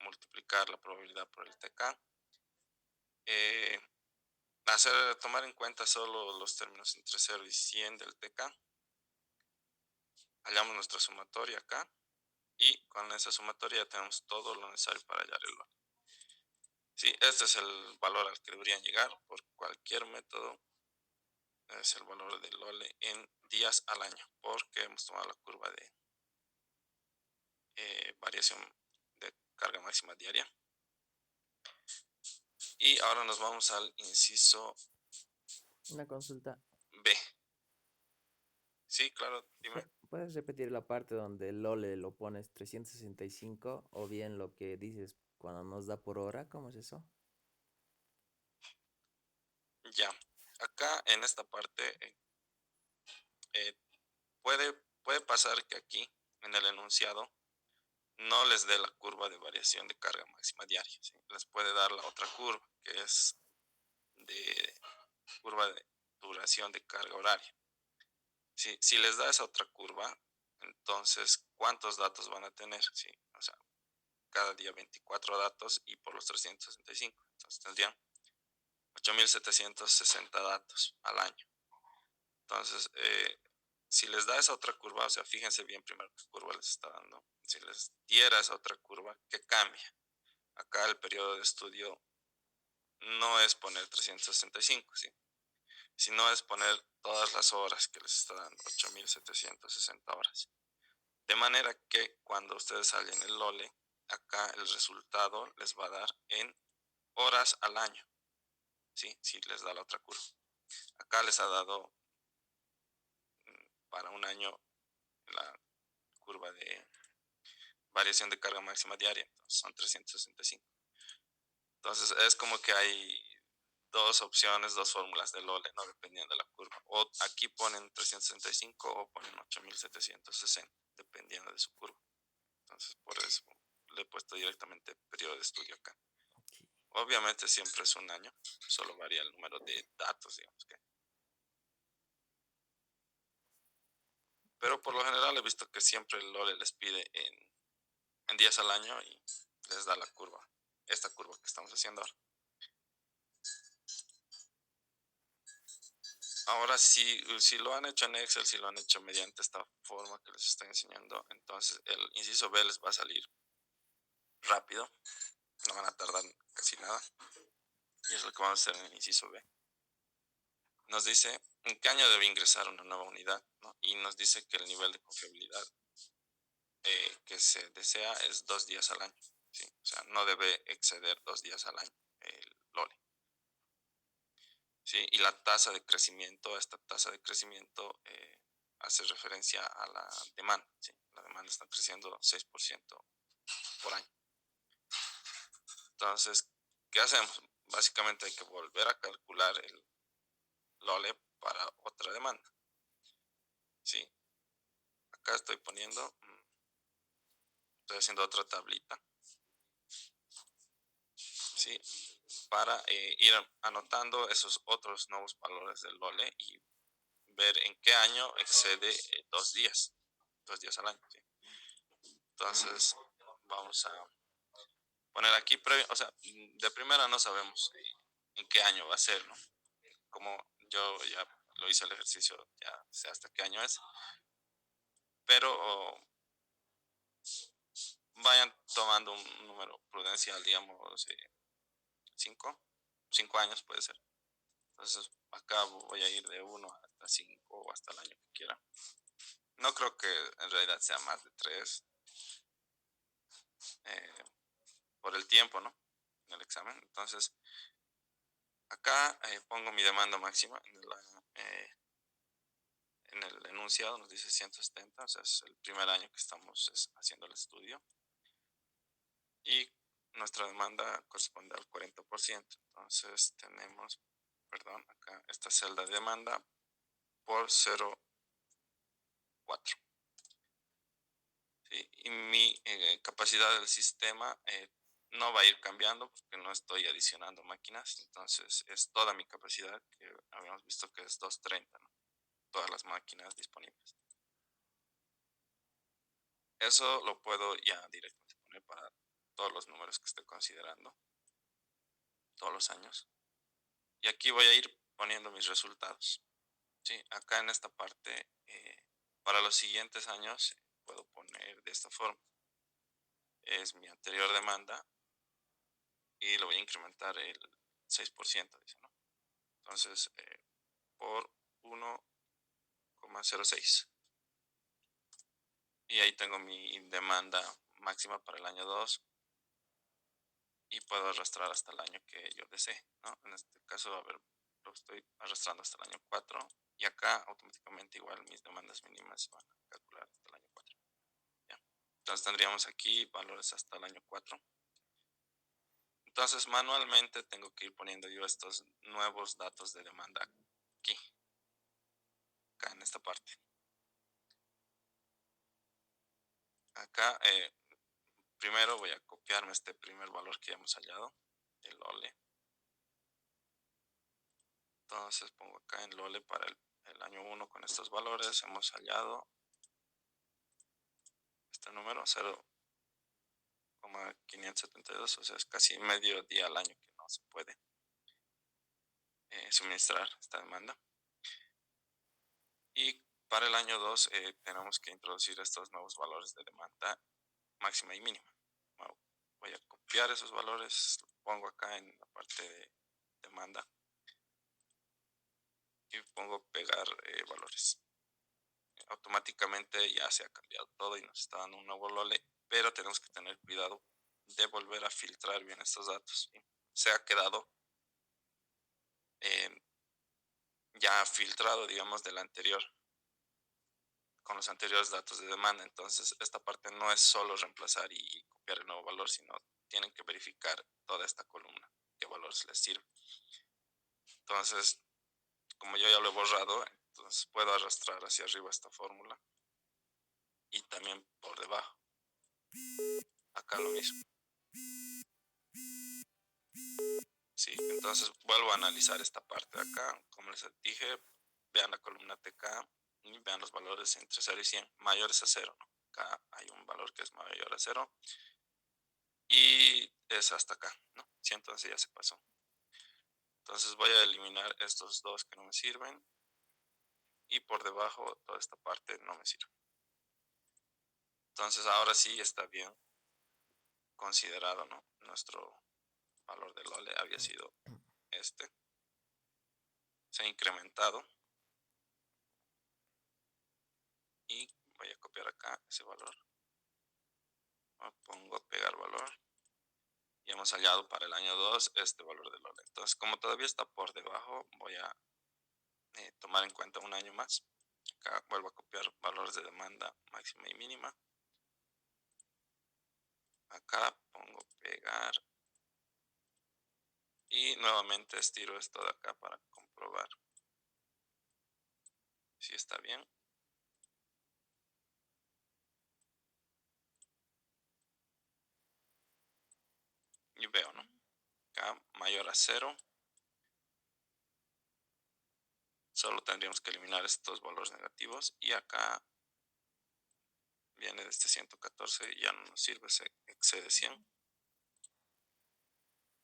multiplicar la probabilidad por el TK, tomar en cuenta solo los términos entre 0 y 100 del TK, hallamos nuestra sumatoria acá y con esa sumatoria ya tenemos todo lo necesario para hallar el valor. Sí, este es el valor al que deberían llegar por cualquier método. Es el valor del LOLE en días al año, porque hemos tomado la curva de variación de carga máxima diaria. Y ahora nos vamos al inciso Una consulta. B. Sí, claro, dime. ¿Puedes repetir la parte donde el LOLE lo pones 365 o bien lo que dices cuando nos da por hora? ¿Cómo es eso? Ya, acá en esta parte eh, puede pasar que aquí en el enunciado no les dé la curva de variación de carga máxima diaria, ¿sí? Les puede dar la otra curva, que es de curva de duración de carga horaria. Si les da esa otra curva, entonces, ¿cuántos datos van a tener? Sí, o sea, cada día 24 datos y por los 365. Entonces tendrían 8.760 datos al año. Entonces, si les da esa otra curva, o sea, fíjense bien primero qué curva les está dando. Si les diera esa otra curva, ¿qué cambia? Acá el periodo de estudio no es poner 365, ¿sí? Sino es poner todas las horas que les está dando, 8.760 horas. De manera que cuando ustedes salen el LOLE, acá el resultado les va a dar en horas al año, ¿sí? Si les da la otra curva. Acá les ha dado para un año la curva de variación de carga máxima diaria, entonces son 365. Entonces es como que hay dos opciones, dos fórmulas de LOLE, ¿no? Dependiendo de la curva. O aquí ponen 365 o ponen 8.760, dependiendo de su curva. Entonces por eso le he puesto directamente periodo de estudio acá. Ok. Obviamente siempre es un año, solo varía el número de datos, digamos que. Pero por lo general he visto que siempre el LOLE les pide en días al año y les da la curva, esta curva que estamos haciendo ahora. Ahora, si lo han hecho en Excel, si lo han hecho mediante esta forma que les estoy enseñando, entonces el inciso B les va a salir rápido, no van a tardar casi nada. Y es lo que vamos a hacer en el inciso B. Nos dice en qué año debe ingresar una nueva unidad, ¿no? Y nos dice que el nivel de confiabilidad que se desea es 2 días al año, ¿sí? O sea, no debe exceder 2 días al año el LOLE. ¿Sí? Y la tasa de crecimiento, esta tasa de crecimiento hace referencia a la demanda, ¿sí? La demanda está creciendo 6% por año. Entonces, ¿qué hacemos? Básicamente hay que volver a calcular el LOLE para otra demanda. ¿Sí? Acá estoy haciendo otra tablita, ¿sí? Para ir anotando esos otros nuevos valores del LOLE y ver en qué año excede 2 días, 2 días al año, ¿sí? Entonces, vamos a poner aquí, o sea, de primera no sabemos en qué año va a ser, ¿no? Como yo ya lo hice el ejercicio, ya sé hasta qué año es, pero vayan tomando un número prudencial, digamos, 5 años puede ser. Entonces, acá voy a ir de 1 hasta 5 o hasta el año que quiera. No creo que en realidad sea más de 3 por el tiempo, ¿no? En el examen. Entonces, acá pongo mi demanda máxima en el enunciado, nos dice 170, o sea, es el primer año que estamos haciendo el estudio. Y nuestra demanda corresponde al 40%. Entonces tenemos, perdón, acá esta celda de demanda por 0,4. ¿Sí? Y mi capacidad del sistema no va a ir cambiando porque no estoy adicionando máquinas. Entonces es toda mi capacidad que habíamos visto que es 230, ¿no? Todas las máquinas disponibles. Eso lo puedo ya directamente poner para todos los números que estoy considerando, todos los años. Y aquí voy a ir poniendo mis resultados. ¿Sí? Acá en esta parte, para los siguientes años, puedo poner de esta forma. Es mi anterior demanda y lo voy a incrementar el 6%, dice, ¿no? Entonces, por 1,06. Y ahí tengo mi demanda máxima para el año 2 y puedo arrastrar hasta el año que yo desee, ¿no? En este caso, a ver, lo estoy arrastrando hasta el año 4 y acá automáticamente igual mis demandas mínimas se van a calcular hasta el año 4. ¿Ya? Entonces tendríamos aquí valores hasta el año 4. Entonces manualmente tengo que ir poniendo yo estos nuevos datos de demanda aquí, acá en esta parte. Acá primero voy a copiarme este primer valor que ya hemos hallado, el LOLE. Entonces pongo acá en LOLE para el año 1 con estos valores. Hemos hallado este número 0,572, o sea, es casi medio día al año que no se puede suministrar esta demanda. Y para el año 2 tenemos que introducir estos nuevos valores de demanda máxima y mínima. voy a copiar esos valores, lo pongo acá en la parte de demanda y pongo pegar valores. Automáticamente ya se ha cambiado todo y nos está dando un nuevo LOLE, pero tenemos que tener cuidado de volver a filtrar bien estos datos. ¿Sí? Se ha quedado eh, ya filtrado, digamos, del anterior, con los anteriores datos de demanda. Entonces, esta parte no es solo reemplazar y copiar el nuevo valor, sino tienen que verificar toda esta columna, qué valores les sirve. Entonces, como yo ya lo he borrado, entonces puedo arrastrar hacia arriba esta fórmula y también por debajo. Acá lo mismo. Sí, entonces vuelvo a analizar esta parte de acá. Como les dije, vean la columna TK y vean los valores entre 0 y 100, mayores a 0. ¿No? Acá hay un valor que es mayor a 0 y es hasta acá, ¿no? Sí, entonces ya se pasó. Entonces voy a eliminar estos dos que no me sirven y por debajo toda esta parte no me sirve. Entonces ahora sí está bien considerado, ¿no? Nuestro valor de LOLE había sido este. Se ha incrementado y voy a copiar acá ese valor. Pongo pegar valor y hemos hallado para el año 2 este valor de LOLE. Entonces, como todavía está por debajo, voy a tomar en cuenta un año más. Acá vuelvo a copiar valores de demanda máxima y mínima. Acá pongo pegar y nuevamente estiro esto de acá para comprobar si está bien. Y veo, ¿no? Acá mayor a 0. Solo tendríamos que eliminar estos valores negativos y acá viene de este 114 y ya no nos sirve, se excede 100.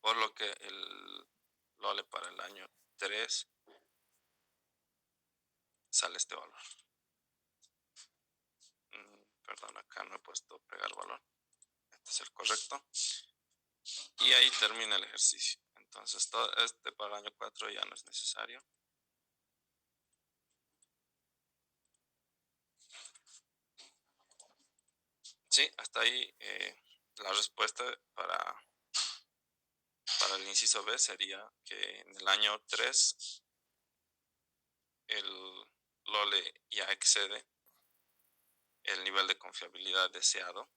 Por lo que el LOLE para el año 3 sale este valor. Perdón, acá no he puesto pegar valor. Este es el correcto. Y ahí termina el ejercicio. Entonces, todo este para el año 4 ya no es necesario. Sí, hasta ahí la respuesta para el inciso B sería que en el año 3 el LOLE ya excede el nivel de confiabilidad deseado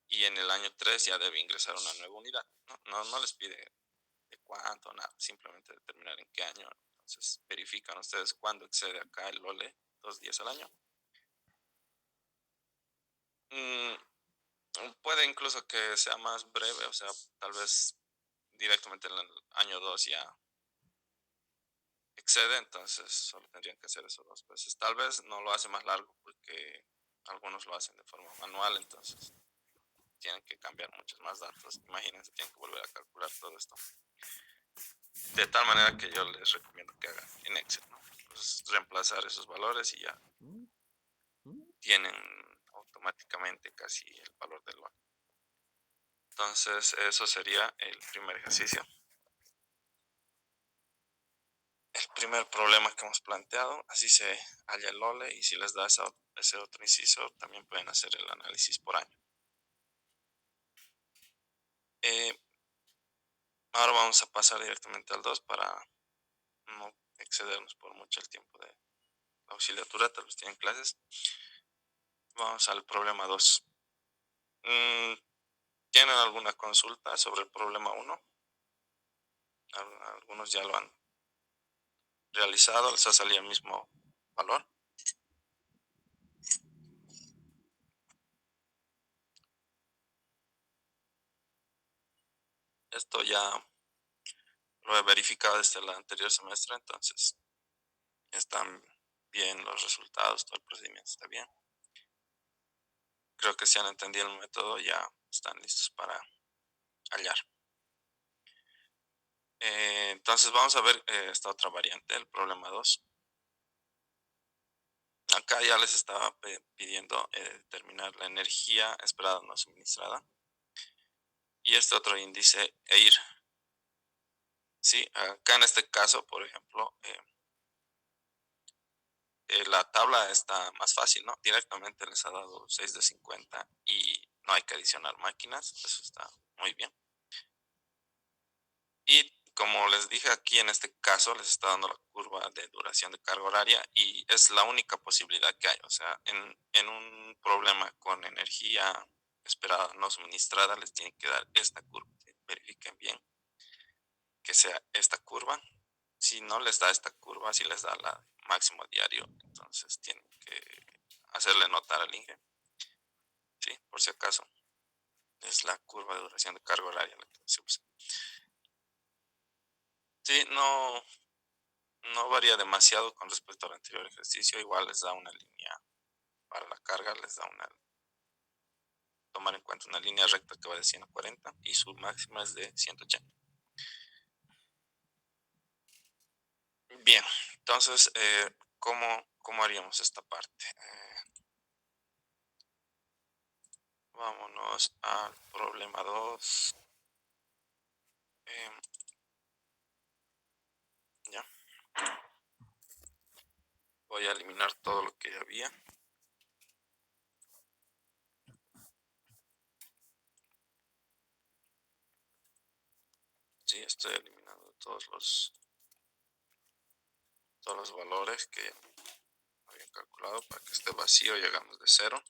y en el año 3 ya debe ingresar una nueva unidad. No les pide de cuánto, nada, simplemente determinar en qué año. Entonces verifican ustedes cuándo excede acá el LOLE 2 días al año. Puede incluso que sea más breve, o sea, tal vez directamente en el año 2 ya excede, entonces solo tendrían que hacer eso 2 veces. Tal vez no lo hace más largo porque algunos lo hacen de forma manual, entonces tienen que cambiar muchos más datos. Imagínense, tienen que volver a calcular todo esto. De tal manera que yo les recomiendo que hagan en Excel, ¿no? Pues reemplazar esos valores y ya tienen automáticamente casi el valor del valor. Entonces, eso sería el primer ejercicio. El primer problema que hemos planteado, así se halla el LOLE y si les da ese otro inciso, también pueden hacer el análisis por año. Ahora vamos a pasar directamente al 2 para no excedernos por mucho el tiempo de la auxiliatura, tal vez tienen clases. Vamos al problema 2. ¿Tienen alguna consulta sobre el problema 1? Algunos ya lo han realizado, les ha salido el mismo valor. Esto ya lo he verificado desde el anterior semestre, entonces están bien los resultados, todo el procedimiento está bien. Creo que si han entendido el método ya están listos para hallar. Entonces vamos a ver esta otra variante, el problema 2. Acá ya les estaba pidiendo determinar la energía esperada no suministrada. y este otro índice EIR. Sí, acá en este caso, por ejemplo, la tabla está más fácil, ¿no? Directamente les ha dado 6 de 50 y no hay que adicionar máquinas, eso está muy bien. Y como les dije aquí, en este caso les está dando la curva de duración de carga horaria y es la única posibilidad que hay. O sea, en un problema con energía esperada no suministrada, les tienen que dar esta curva. Verifiquen bien que sea esta curva. Si no les da esta curva, si les da la máximo diario, entonces tienen que hacerle notar al INGE. Sí, por si acaso. Es la curva de duración de carga horaria la que se usa. Sí, no varía demasiado con respecto al anterior ejercicio. Igual les da una línea para la carga, les da tomar en cuenta una línea recta que va de 100 a 40 y su máxima es de 180. Bien, entonces, ¿cómo haríamos esta parte? Vámonos al problema 2. Ya. Voy a eliminar todo lo que había. Sí, estoy eliminando todos los valores que había calculado para que esté vacío y hagamos de 0.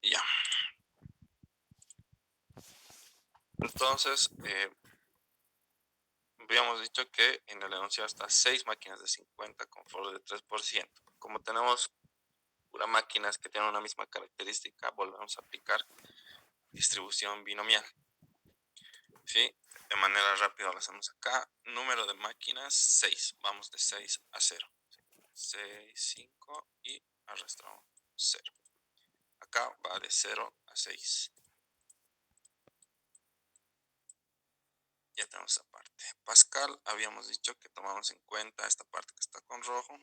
Y ya. Entonces, habíamos dicho que en el enunciado está 6 máquinas de 50 con foro de 3%. Como tenemos puras máquinas que tienen una misma característica, volvemos a aplicar distribución binomial. ¿Sí? De manera rápida lo hacemos acá. Número de máquinas, 6. Vamos de 6 a 0. 6, 5 y arrastramos 0. Acá va de 0 a 6. Ya tenemos esa parte. Pascal, habíamos dicho que tomamos en cuenta esta parte que está con rojo.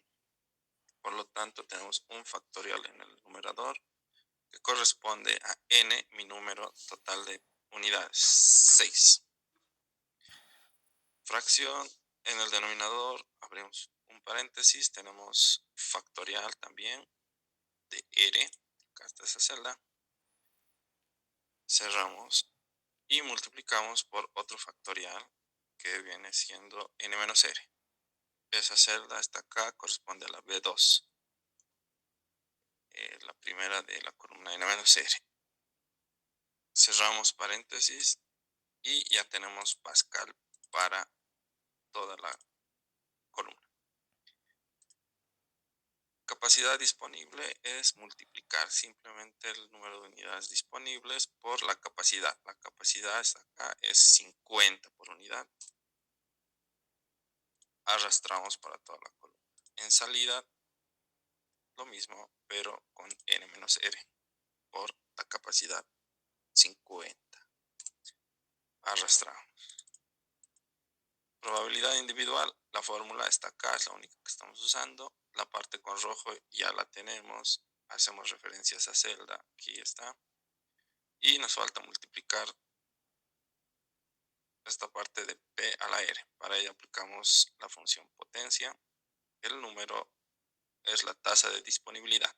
Por lo tanto, tenemos un factorial en el numerador que corresponde a n, mi número total de unidades, 6. Fracción, en el denominador abrimos un paréntesis, tenemos factorial también de r, acá está esa celda, cerramos y multiplicamos por otro factorial que viene siendo n menos r. Esa celda está acá, corresponde a la B2, la primera de la columna n menos r. Cerramos paréntesis y ya tenemos Pascal para toda la columna. Capacidad disponible es multiplicar simplemente el número de unidades disponibles por la capacidad. La capacidad acá es 50 por unidad. Arrastramos para toda la columna. En salida, lo mismo, pero con n menos r por la capacidad 50. Arrastramos. Probabilidad individual, la fórmula está acá, es la única que estamos usando. La parte con rojo ya la tenemos. Hacemos referencia a esa celda, aquí está. Y nos falta multiplicar esta parte de P a la R. Para ello aplicamos la función potencia. El número es la tasa de disponibilidad.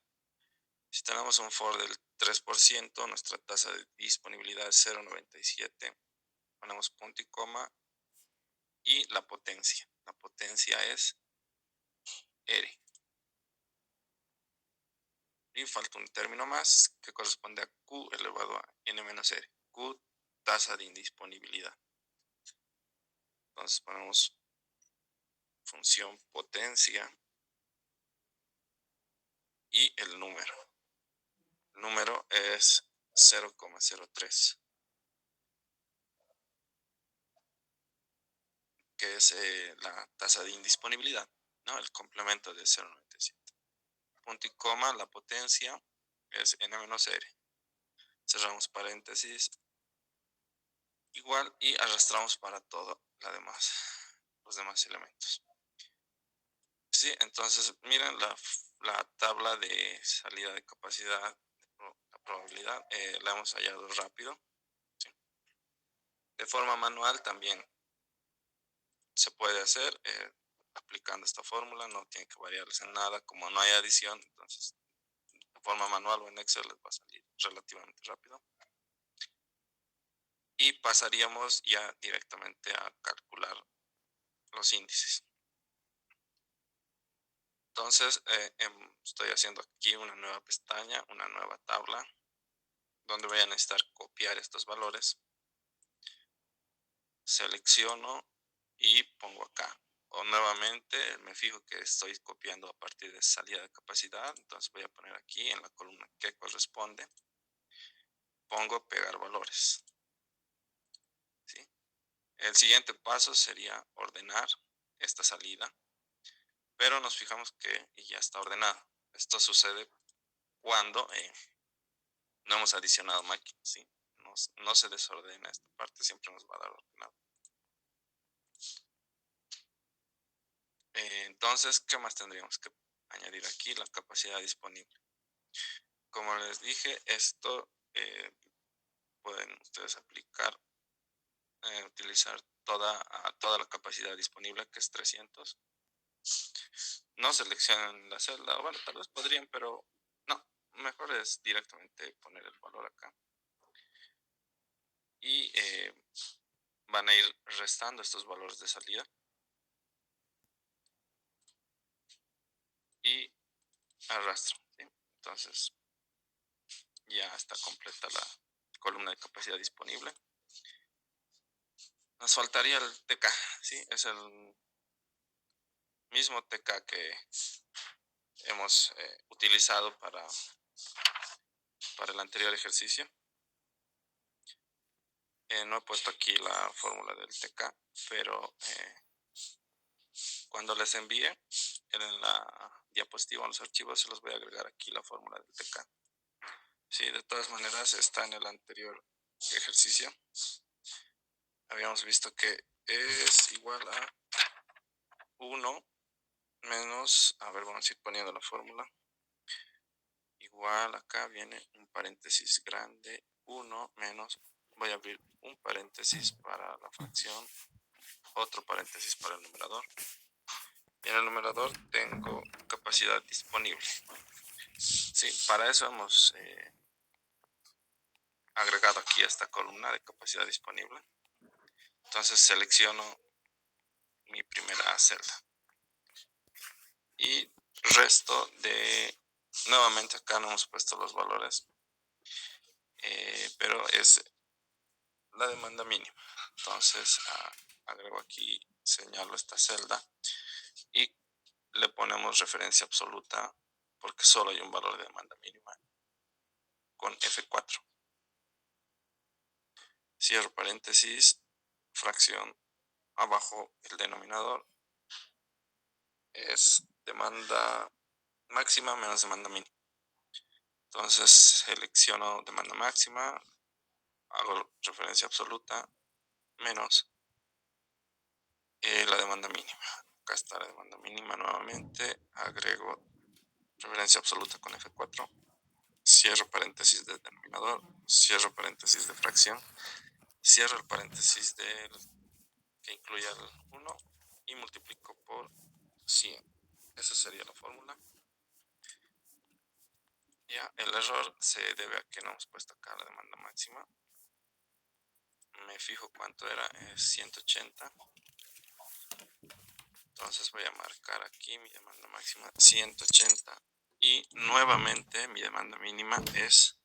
Si tenemos un for del 3%, nuestra tasa de disponibilidad es 0,97. Ponemos punto y coma. Y la potencia. La potencia es R. Y falta un término más que corresponde a Q elevado a N menos R. Q, tasa de indisponibilidad. Entonces ponemos función potencia y el número. El número es 0,03, que es la tasa de indisponibilidad, ¿no? El complemento de 0,97. Punto y coma, la potencia es N menos R. Cerramos paréntesis. Igual y arrastramos para todo los demás elementos. Sí, entonces miren la tabla de salida de capacidad, la probabilidad, la hemos hallado rápido. ¿Sí? De forma manual también se puede hacer aplicando esta fórmula, no tiene que variarles en nada, como no hay adición, entonces de forma manual o en Excel les va a salir relativamente rápido. Y pasaríamos ya directamente a calcular los índices. Entonces estoy haciendo aquí una nueva pestaña, una nueva tabla, donde voy a necesitar copiar estos valores. Selecciono y pongo acá. O nuevamente me fijo que estoy copiando a partir de salida de capacidad, entonces voy a poner aquí en la columna que corresponde, pongo pegar valores. ¿Sí? El siguiente paso sería ordenar esta salida, pero nos fijamos que ya está ordenada. Esto sucede cuando no hemos adicionado máquinas, ¿sí? No se desordena esta parte, siempre nos va a dar ordenado. Entonces, ¿qué más tendríamos que añadir aquí? La capacidad disponible. Como les dije, esto pueden ustedes aplicar, utilizar toda la capacidad disponible, que es 300. No seleccionan la celda, bueno, tal vez podrían, pero no, mejor es directamente poner el valor acá. Y van a ir restando estos valores de salida. Y arrastro, ¿sí? Entonces ya está completa la columna de capacidad disponible. Nos faltaría el TK, ¿sí? Es el mismo TK que hemos utilizado para el anterior ejercicio. No he puesto aquí la fórmula del TK, pero cuando les envíe en la diapositiva, en los archivos, se los voy a agregar aquí la fórmula del TK. Sí, de todas maneras está en el anterior ejercicio. Habíamos visto que es igual a 1 menos, a ver, vamos a ir poniendo la fórmula. Igual acá viene un paréntesis grande, 1 menos, voy a abrir un paréntesis para la fracción, otro paréntesis para el numerador. Y en el numerador tengo capacidad disponible. Sí, para eso hemos agregado aquí esta columna de capacidad disponible. Entonces selecciono mi primera celda. Y resto de, nuevamente acá no hemos puesto los valores, pero es la demanda mínima. Entonces agrego aquí, señalo esta celda y le ponemos referencia absoluta porque solo hay un valor de demanda mínima con F4. Cierro paréntesis, fracción, abajo el denominador es demanda máxima menos demanda mínima. Entonces selecciono demanda máxima, hago referencia absoluta menos la demanda mínima. Acá está la demanda mínima nuevamente, agrego referencia absoluta con F4, cierro paréntesis de denominador, cierro paréntesis de fracción, cierro el paréntesis que incluye el 1 y multiplico por 100. Esa sería la fórmula. Ya, el error se debe a que no hemos puesto acá la demanda máxima. Me fijo cuánto era, es 180. Entonces voy a marcar aquí mi demanda máxima 180 y nuevamente mi demanda mínima es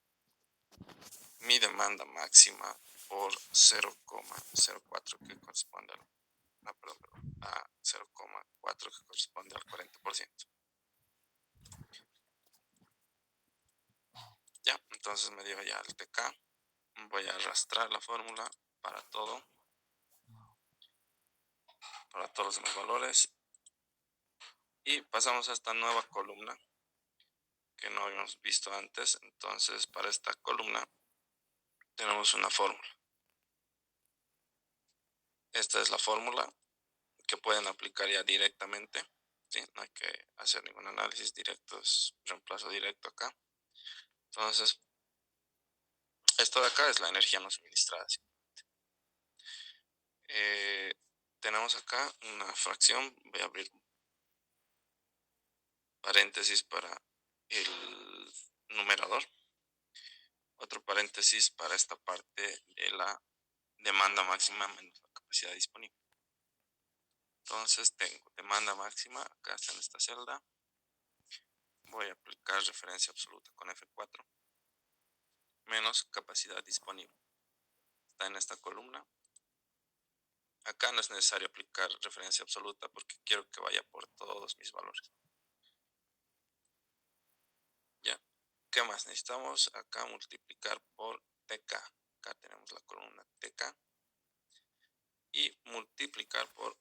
mi demanda máxima por 0,04 que corresponde a 0,4 que corresponde al 40%. Ya, entonces me dio ya el TK. Voy a arrastrar la fórmula para todos los demás valores. Y pasamos a esta nueva columna que no habíamos visto antes. Entonces, para esta columna tenemos una fórmula. Esta es la fórmula que pueden aplicar ya directamente. ¿sí? No hay que hacer ningún análisis directo, es reemplazo directo acá. Entonces, esto de acá es la energía no suministrada. ¿Sí? Eh, Tenemos acá una fracción, voy a abrir paréntesis para el numerador, otro paréntesis para esta parte de la demanda máxima menos la capacidad disponible. Entonces tengo demanda máxima, acá está en esta celda, voy a aplicar referencia absoluta con F4, menos capacidad disponible, está en esta columna. Acá no es necesario aplicar referencia absoluta porque quiero que vaya por todos mis valores. Ya, ¿qué más necesitamos? Acá multiplicar por TK, acá tenemos la columna TK, y multiplicar por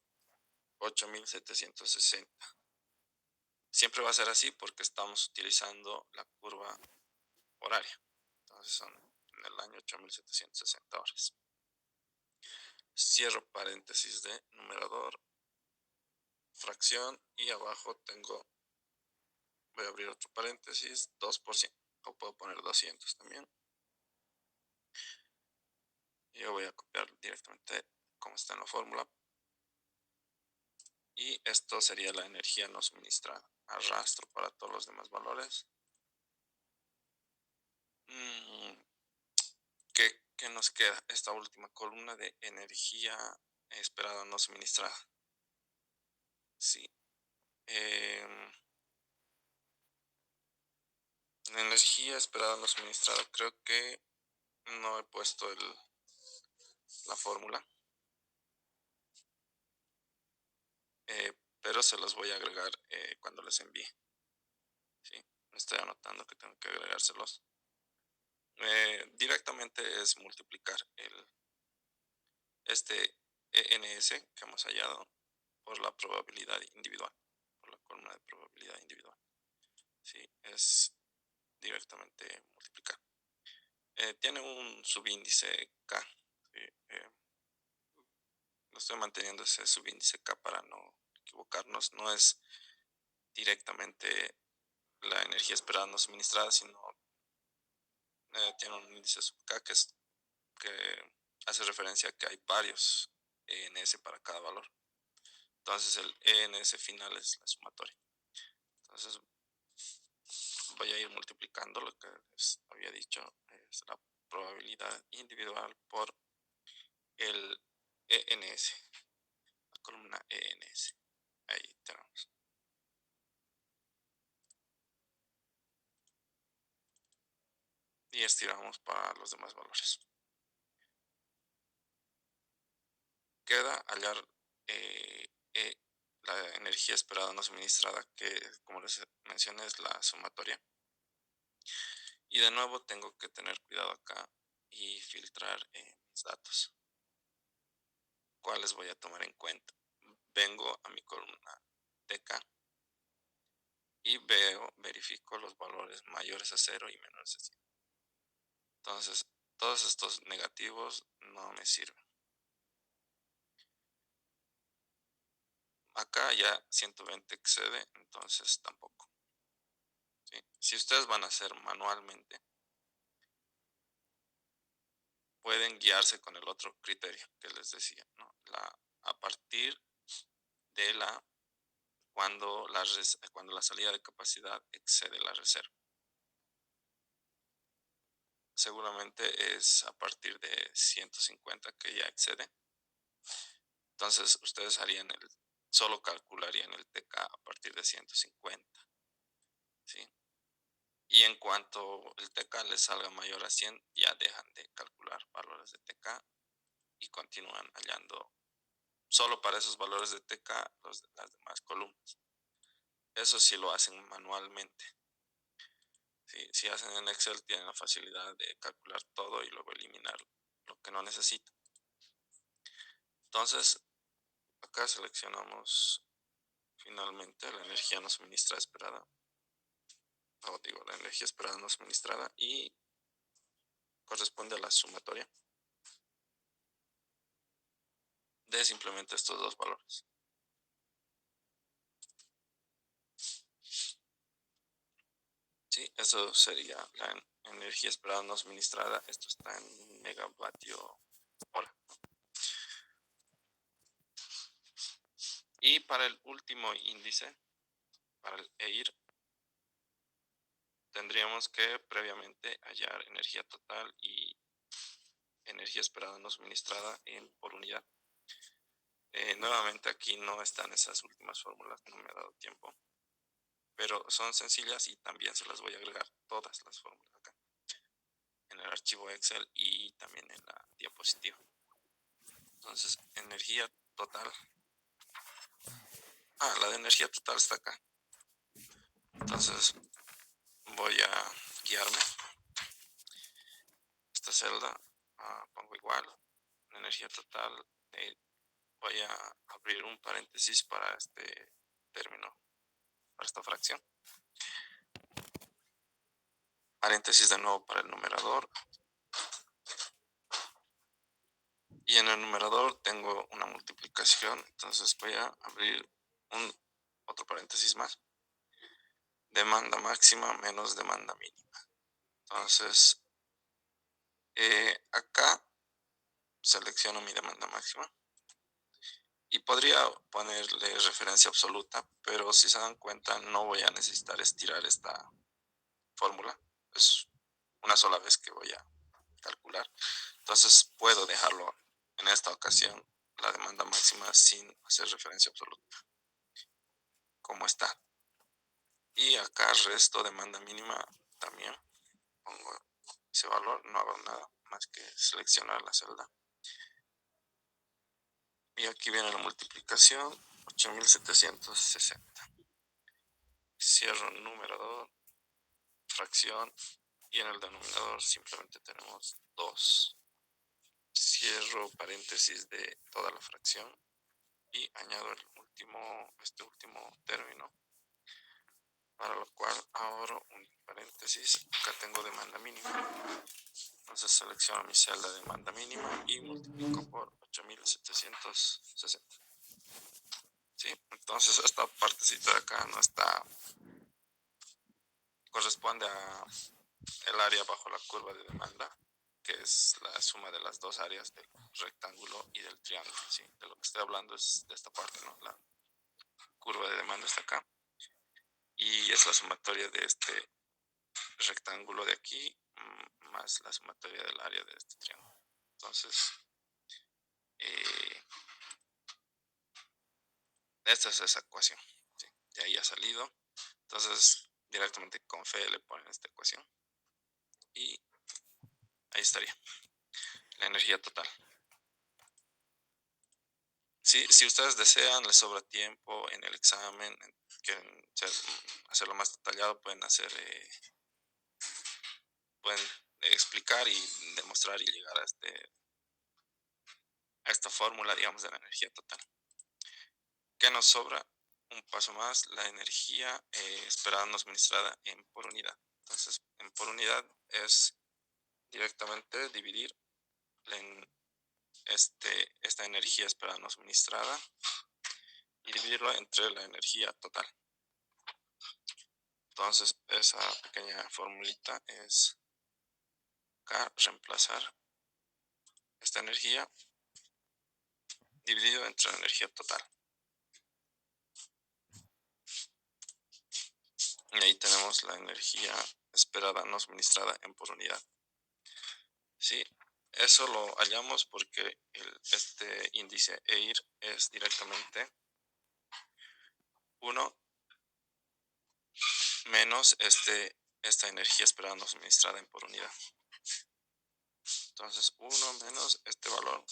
8760. Siempre va a ser así porque estamos utilizando la curva horaria. Entonces son en el año 8760 horas. Cierro paréntesis de numerador, fracción, y abajo tengo, voy a abrir otro paréntesis, 2%, o puedo poner 200 también. Y yo voy a copiar directamente como está en la fórmula. Y esto sería la energía no suministrada. Arrastro para todos los demás valores. ¿Qué nos queda? Esta última columna de energía esperada no suministrada. Sí. La energía esperada no suministrada, creo que no he puesto la fórmula. Pero se los voy a agregar cuando les envíe. ¿Sí? Me estoy anotando que tengo que agregárselos. Directamente es multiplicar este ENS que hemos hallado por la probabilidad individual, por la columna de probabilidad individual. Sí, es directamente multiplicar. Tiene un subíndice K. ¿Sí? Lo estoy manteniendo ese subíndice K para no equivocarnos. No es directamente la energía esperada no suministrada, sino tiene un índice sub K que hace referencia a que hay varios ENS para cada valor. Entonces el ENS final es la sumatoria. Entonces voy a ir multiplicando lo que les había dicho, es la probabilidad individual por el ENS, la columna ENS. Ahí tenemos. Y estiramos para los demás valores. Queda hallar la energía esperada no suministrada, que como les mencioné es la sumatoria. Y de nuevo tengo que tener cuidado acá y filtrar mis datos. ¿Cuáles voy a tomar en cuenta? Vengo a mi columna TK y verifico los valores mayores a 0 y menores a 100. Entonces, todos estos negativos no me sirven. Acá ya 120 excede, entonces tampoco. ¿Sí? Si ustedes van a hacer manualmente, pueden guiarse con el otro criterio que les decía, ¿no? A partir de cuando la salida de capacidad excede la reserva. Seguramente es a partir de 150 que ya excede. Entonces ustedes solo calcularían el TK a partir de 150. ¿Sí? Y en cuanto el TK les salga mayor a 100, ya dejan de calcular valores de TK y continúan hallando solo para esos valores de TK las demás columnas. Eso sí lo hacen manualmente. Si hacen en Excel tienen la facilidad de calcular todo y luego eliminar lo que no necesitan. Entonces, acá seleccionamos finalmente la energía no suministrada esperada. La energía esperada no suministrada y corresponde a la sumatoria de simplemente estos dos valores. Sí, eso sería la energía esperada no suministrada. Esto está en megavatio hora. Y para el último índice, para el EIR, tendríamos que previamente hallar energía total y energía esperada no suministrada por unidad. Nuevamente aquí no están esas últimas fórmulas, no me ha dado tiempo, pero son sencillas y también se las voy a agregar todas las fórmulas acá en el archivo Excel y también en la diapositiva. Entonces, energía total. La de energía total está acá. Entonces, voy a guiarme. Esta celda, pongo igual, energía total. Voy a abrir un paréntesis para este término, para esta fracción. Paréntesis de nuevo para el numerador. Y en el numerador tengo una multiplicación, entonces voy a abrir otro paréntesis más. Demanda máxima menos demanda mínima. Entonces, acá selecciono mi demanda máxima. Y podría ponerle referencia absoluta, pero si se dan cuenta no voy a necesitar estirar esta fórmula. Es una sola vez que voy a calcular. Entonces puedo dejarlo en esta ocasión la demanda máxima sin hacer referencia absoluta, como está. Y acá resto demanda mínima también. Pongo ese valor, no hago nada más que seleccionar la celda. Y aquí viene la multiplicación, 8760. Cierro el numerador, fracción, y en el denominador simplemente tenemos 2. Cierro paréntesis de toda la fracción y añado este último término, para lo cual abro un paréntesis. Acá tengo demanda mínima, entonces selecciono mi celda de demanda mínima y multiplico por 8760. ¿Sí? Entonces esta partecita de acá no está, corresponde a el área bajo la curva de demanda, que es la suma de las dos áreas del rectángulo y del triángulo. ¿Sí? De lo que estoy hablando es de esta parte, ¿no? La curva de demanda está acá y es la sumatoria de este rectángulo de aquí más la sumatoria del área de este triángulo. Entonces, esta es esa ecuación. ¿Sí? De ahí ha salido. Entonces, directamente con F le ponen esta ecuación y ahí estaría la energía total. Sí, si ustedes desean, les sobra tiempo en el examen, quieren hacerlo más detallado, pueden explicar y demostrar y llegar a esta fórmula, digamos, de la energía total. ¿Qué nos sobra? Un paso más, la energía esperada no suministrada por unidad. Entonces, por unidad es directamente dividir en esta energía esperada no suministrada y dividirlo entre la energía total. Entonces, esa pequeña formulita es acá reemplazar esta energía dividido entre la energía total. Y ahí tenemos la energía esperada no suministrada por unidad. Sí, eso lo hallamos porque este índice EIR es directamente 1 menos esta energía esperada no suministrada por unidad. Entonces 1 menos este valor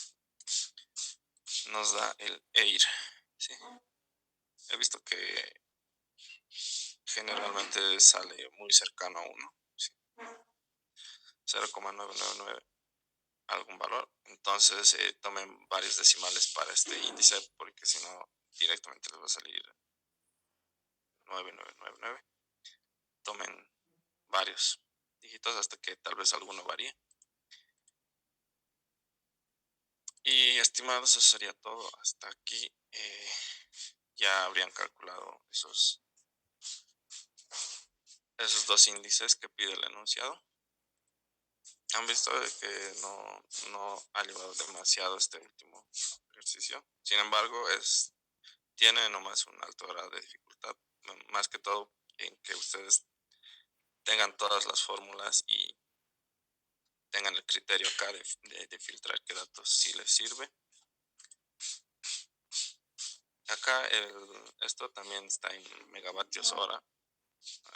nos da el EIR. ¿Sí? He visto que generalmente sale muy cercano a 1. ¿Sí? 0,999 algún valor. Entonces tomen varios decimales para este índice, porque si no directamente les va a salir 9999. Tomen varios dígitos hasta que tal vez alguno varíe. Y estimados, eso sería todo. Hasta aquí ya habrían calculado esos esos dos índices que pide el enunciado. Han visto de que no ha llevado demasiado este último ejercicio. Sin embargo, tiene nomás un alto grado de dificultad, más que todo en que ustedes tengan todas las fórmulas y tengan el criterio acá de filtrar qué datos sí les sirve. Acá esto también está en megavatios hora,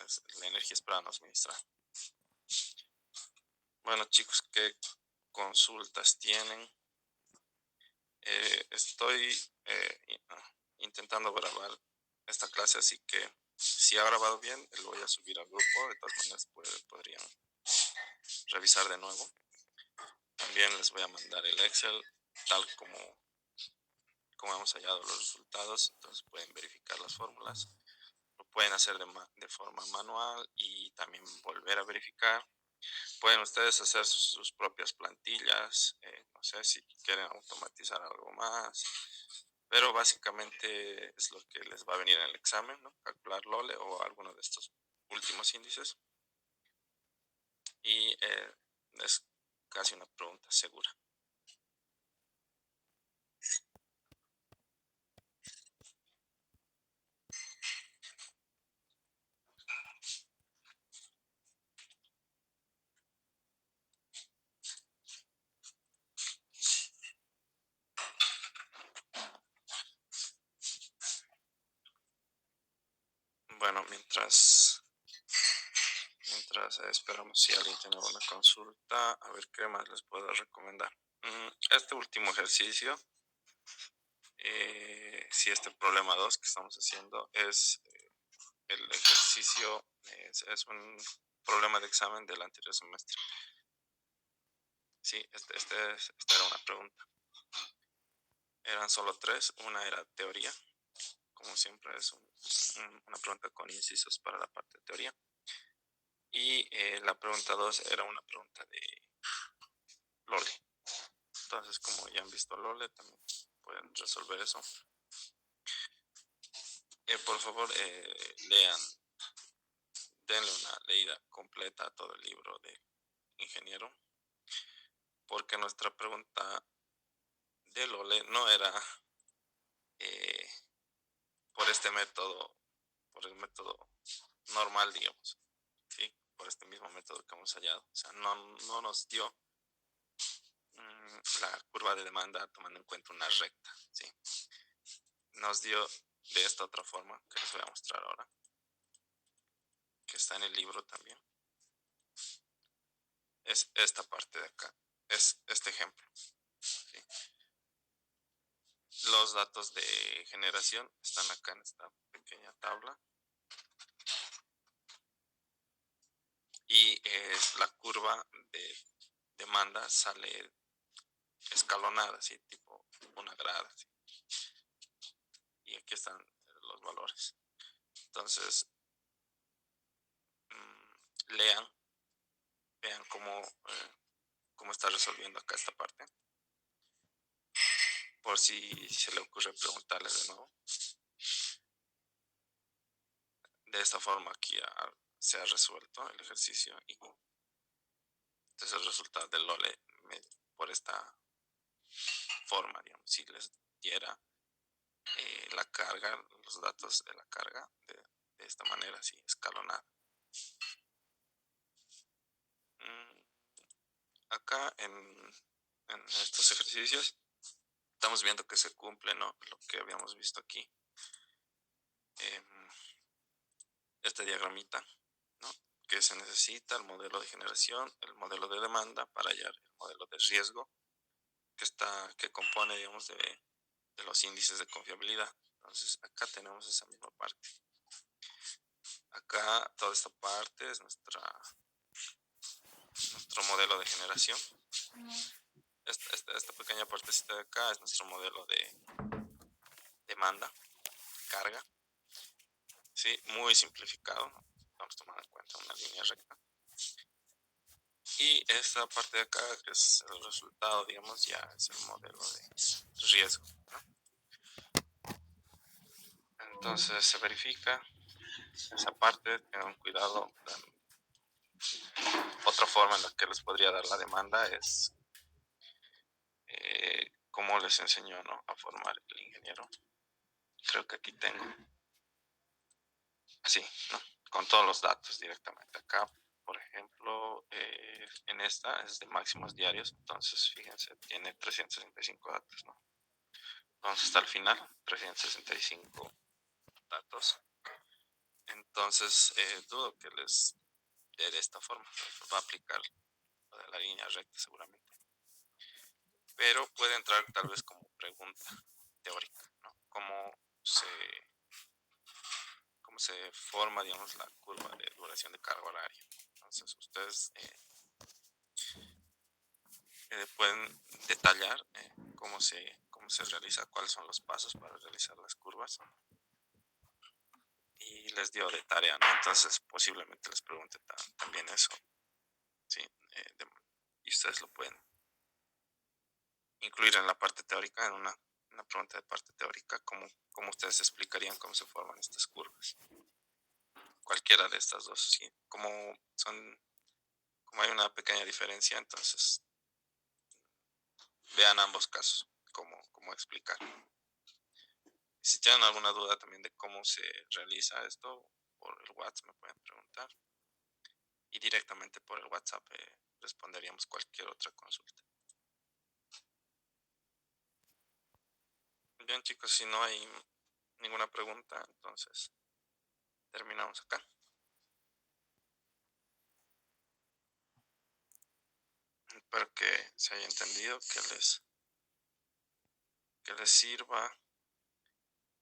es la energía esperada no suministrada. Bueno, chicos, ¿qué consultas tienen? Estoy intentando grabar esta clase, así que si ha grabado bien, lo voy a subir al grupo. De todas maneras, podrían revisar de nuevo. También les voy a mandar el Excel, tal como hemos hallado los resultados. Entonces pueden verificar las fórmulas. Lo pueden hacer de forma manual y también volver a verificar. Pueden ustedes hacer sus propias plantillas, no sé si quieren automatizar algo más, pero básicamente es lo que les va a venir en el examen, ¿no? Calcular LOLE o alguno de estos últimos índices. Y es casi una pregunta segura. Bueno, mientras esperamos si alguien tiene alguna consulta, a ver qué más les puedo recomendar. Este último ejercicio, si este problema 2 que estamos haciendo es el ejercicio, es un problema de examen del anterior semestre. Sí, esta era una pregunta. Eran solo 3, una era teoría, como siempre es una pregunta con incisos para la parte de teoría. Y la pregunta 2 era una pregunta de LOLE. Entonces, como ya han visto LOLE, también pueden resolver eso. Por favor, denle una leída completa a todo el libro de ingeniero, porque nuestra pregunta de LOLE no era por este método, por el método normal, digamos, ¿sí? Por este mismo método que hemos hallado. O sea, no nos dio la curva de demanda tomando en cuenta una recta, ¿sí? Nos dio de esta otra forma que les voy a mostrar ahora, que está en el libro también. Es esta parte de acá, es este ejemplo, ¿sí? Los datos de generación están acá en esta pequeña tabla. Y la curva de demanda sale escalonada, así tipo una grada, ¿sí? Y aquí están los valores. Entonces, vean cómo está resolviendo acá esta parte, por si se le ocurre preguntarles de nuevo. De esta forma aquí se ha resuelto el ejercicio y este es el resultado del LOLE por esta forma, digamos. Si les diera la carga, los datos de la carga de esta manera, así escalonada. Acá en estos ejercicios estamos viendo que se cumple, ¿no?, lo que habíamos visto aquí. Este diagramita, ¿no?, que se necesita el modelo de generación, el modelo de demanda para hallar el modelo de riesgo que compone, digamos, de los índices de confiabilidad. Entonces acá tenemos esa misma parte. Acá toda esta parte es nuestro modelo de generación. Esta pequeña partecita de acá es nuestro modelo de demanda, carga. Sí, muy simplificado, ¿no? Vamos tomando en cuenta una línea recta. Y esta parte de acá, que es el resultado, digamos, ya es el modelo de riesgo, ¿no? Entonces se verifica esa parte, tengan cuidado. Otra forma en la que les podría dar la demanda es cómo les enseñó, ¿no?, a formar el ingeniero. Creo que aquí tengo. Así, ¿no? Con todos los datos directamente acá. Por ejemplo, en esta es de máximos diarios, entonces fíjense, tiene 365 datos, ¿no? Entonces hasta el final, 365 datos. Entonces, dudo que les dé de esta forma. Va a aplicar lo de la línea recta seguramente. Pero puede entrar tal vez como pregunta teórica, ¿no? Cómo se forma, digamos, la curva de duración de carga horaria. Entonces, ustedes pueden detallar cómo se realiza, cuáles son los pasos para realizar las curvas. Y les dio de tarea, ¿no? Entonces, posiblemente les pregunte también eso, ¿sí? Y ustedes lo pueden incluir en la parte teórica, en una pregunta de parte teórica, cómo ustedes explicarían cómo se forman estas curvas. Cualquiera de estas dos, ¿sí? Como hay una pequeña diferencia, entonces vean ambos casos, cómo explicar. Si tienen alguna duda también de cómo se realiza esto, por el WhatsApp me pueden preguntar. Y directamente por el WhatsApp responderíamos cualquier otra consulta. Bien, chicos, si no hay ninguna pregunta, entonces terminamos acá. Espero que se haya entendido, que les sirva,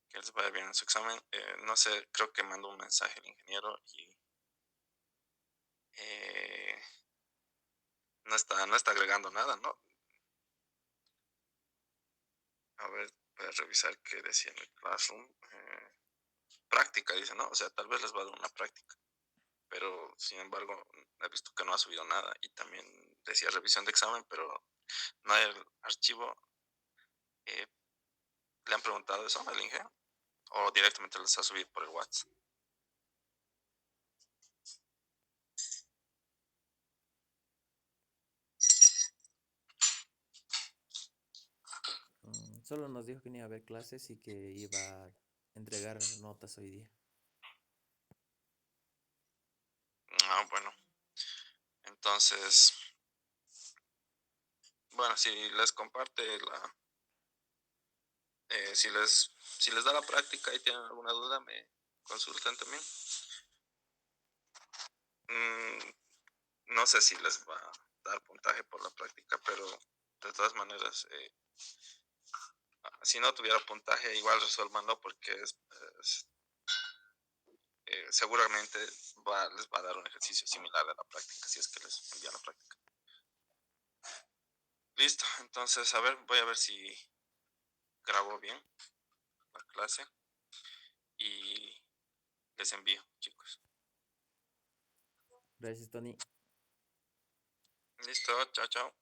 que les vaya bien en su examen. No sé, creo que mandó un mensaje el ingeniero y no está agregando nada, ¿no? A ver, voy a revisar qué decía en el Classroom. Práctica, dice, ¿no? O sea, tal vez les va a dar una práctica. Pero, sin embargo, he visto que no ha subido nada. Y también decía revisión de examen, pero no hay el archivo. ¿Le han preguntado eso al ingeniero? ¿O directamente les ha subido por el WhatsApp? Solo nos dijo que no iba a haber clases y que iba a entregar notas hoy día. Bueno. Entonces, bueno, si les comparte si les da la práctica y tienen alguna duda, me consultan también. No sé si les va a dar puntaje por la práctica, pero de todas maneras, si no tuviera puntaje, igual resuélvanlo porque seguramente les va a dar un ejercicio similar a la práctica, si es que les envía la práctica. Listo, entonces, a ver, voy a ver si grabo bien la clase y les envío, chicos. Gracias, Tony. Listo, chao, chao.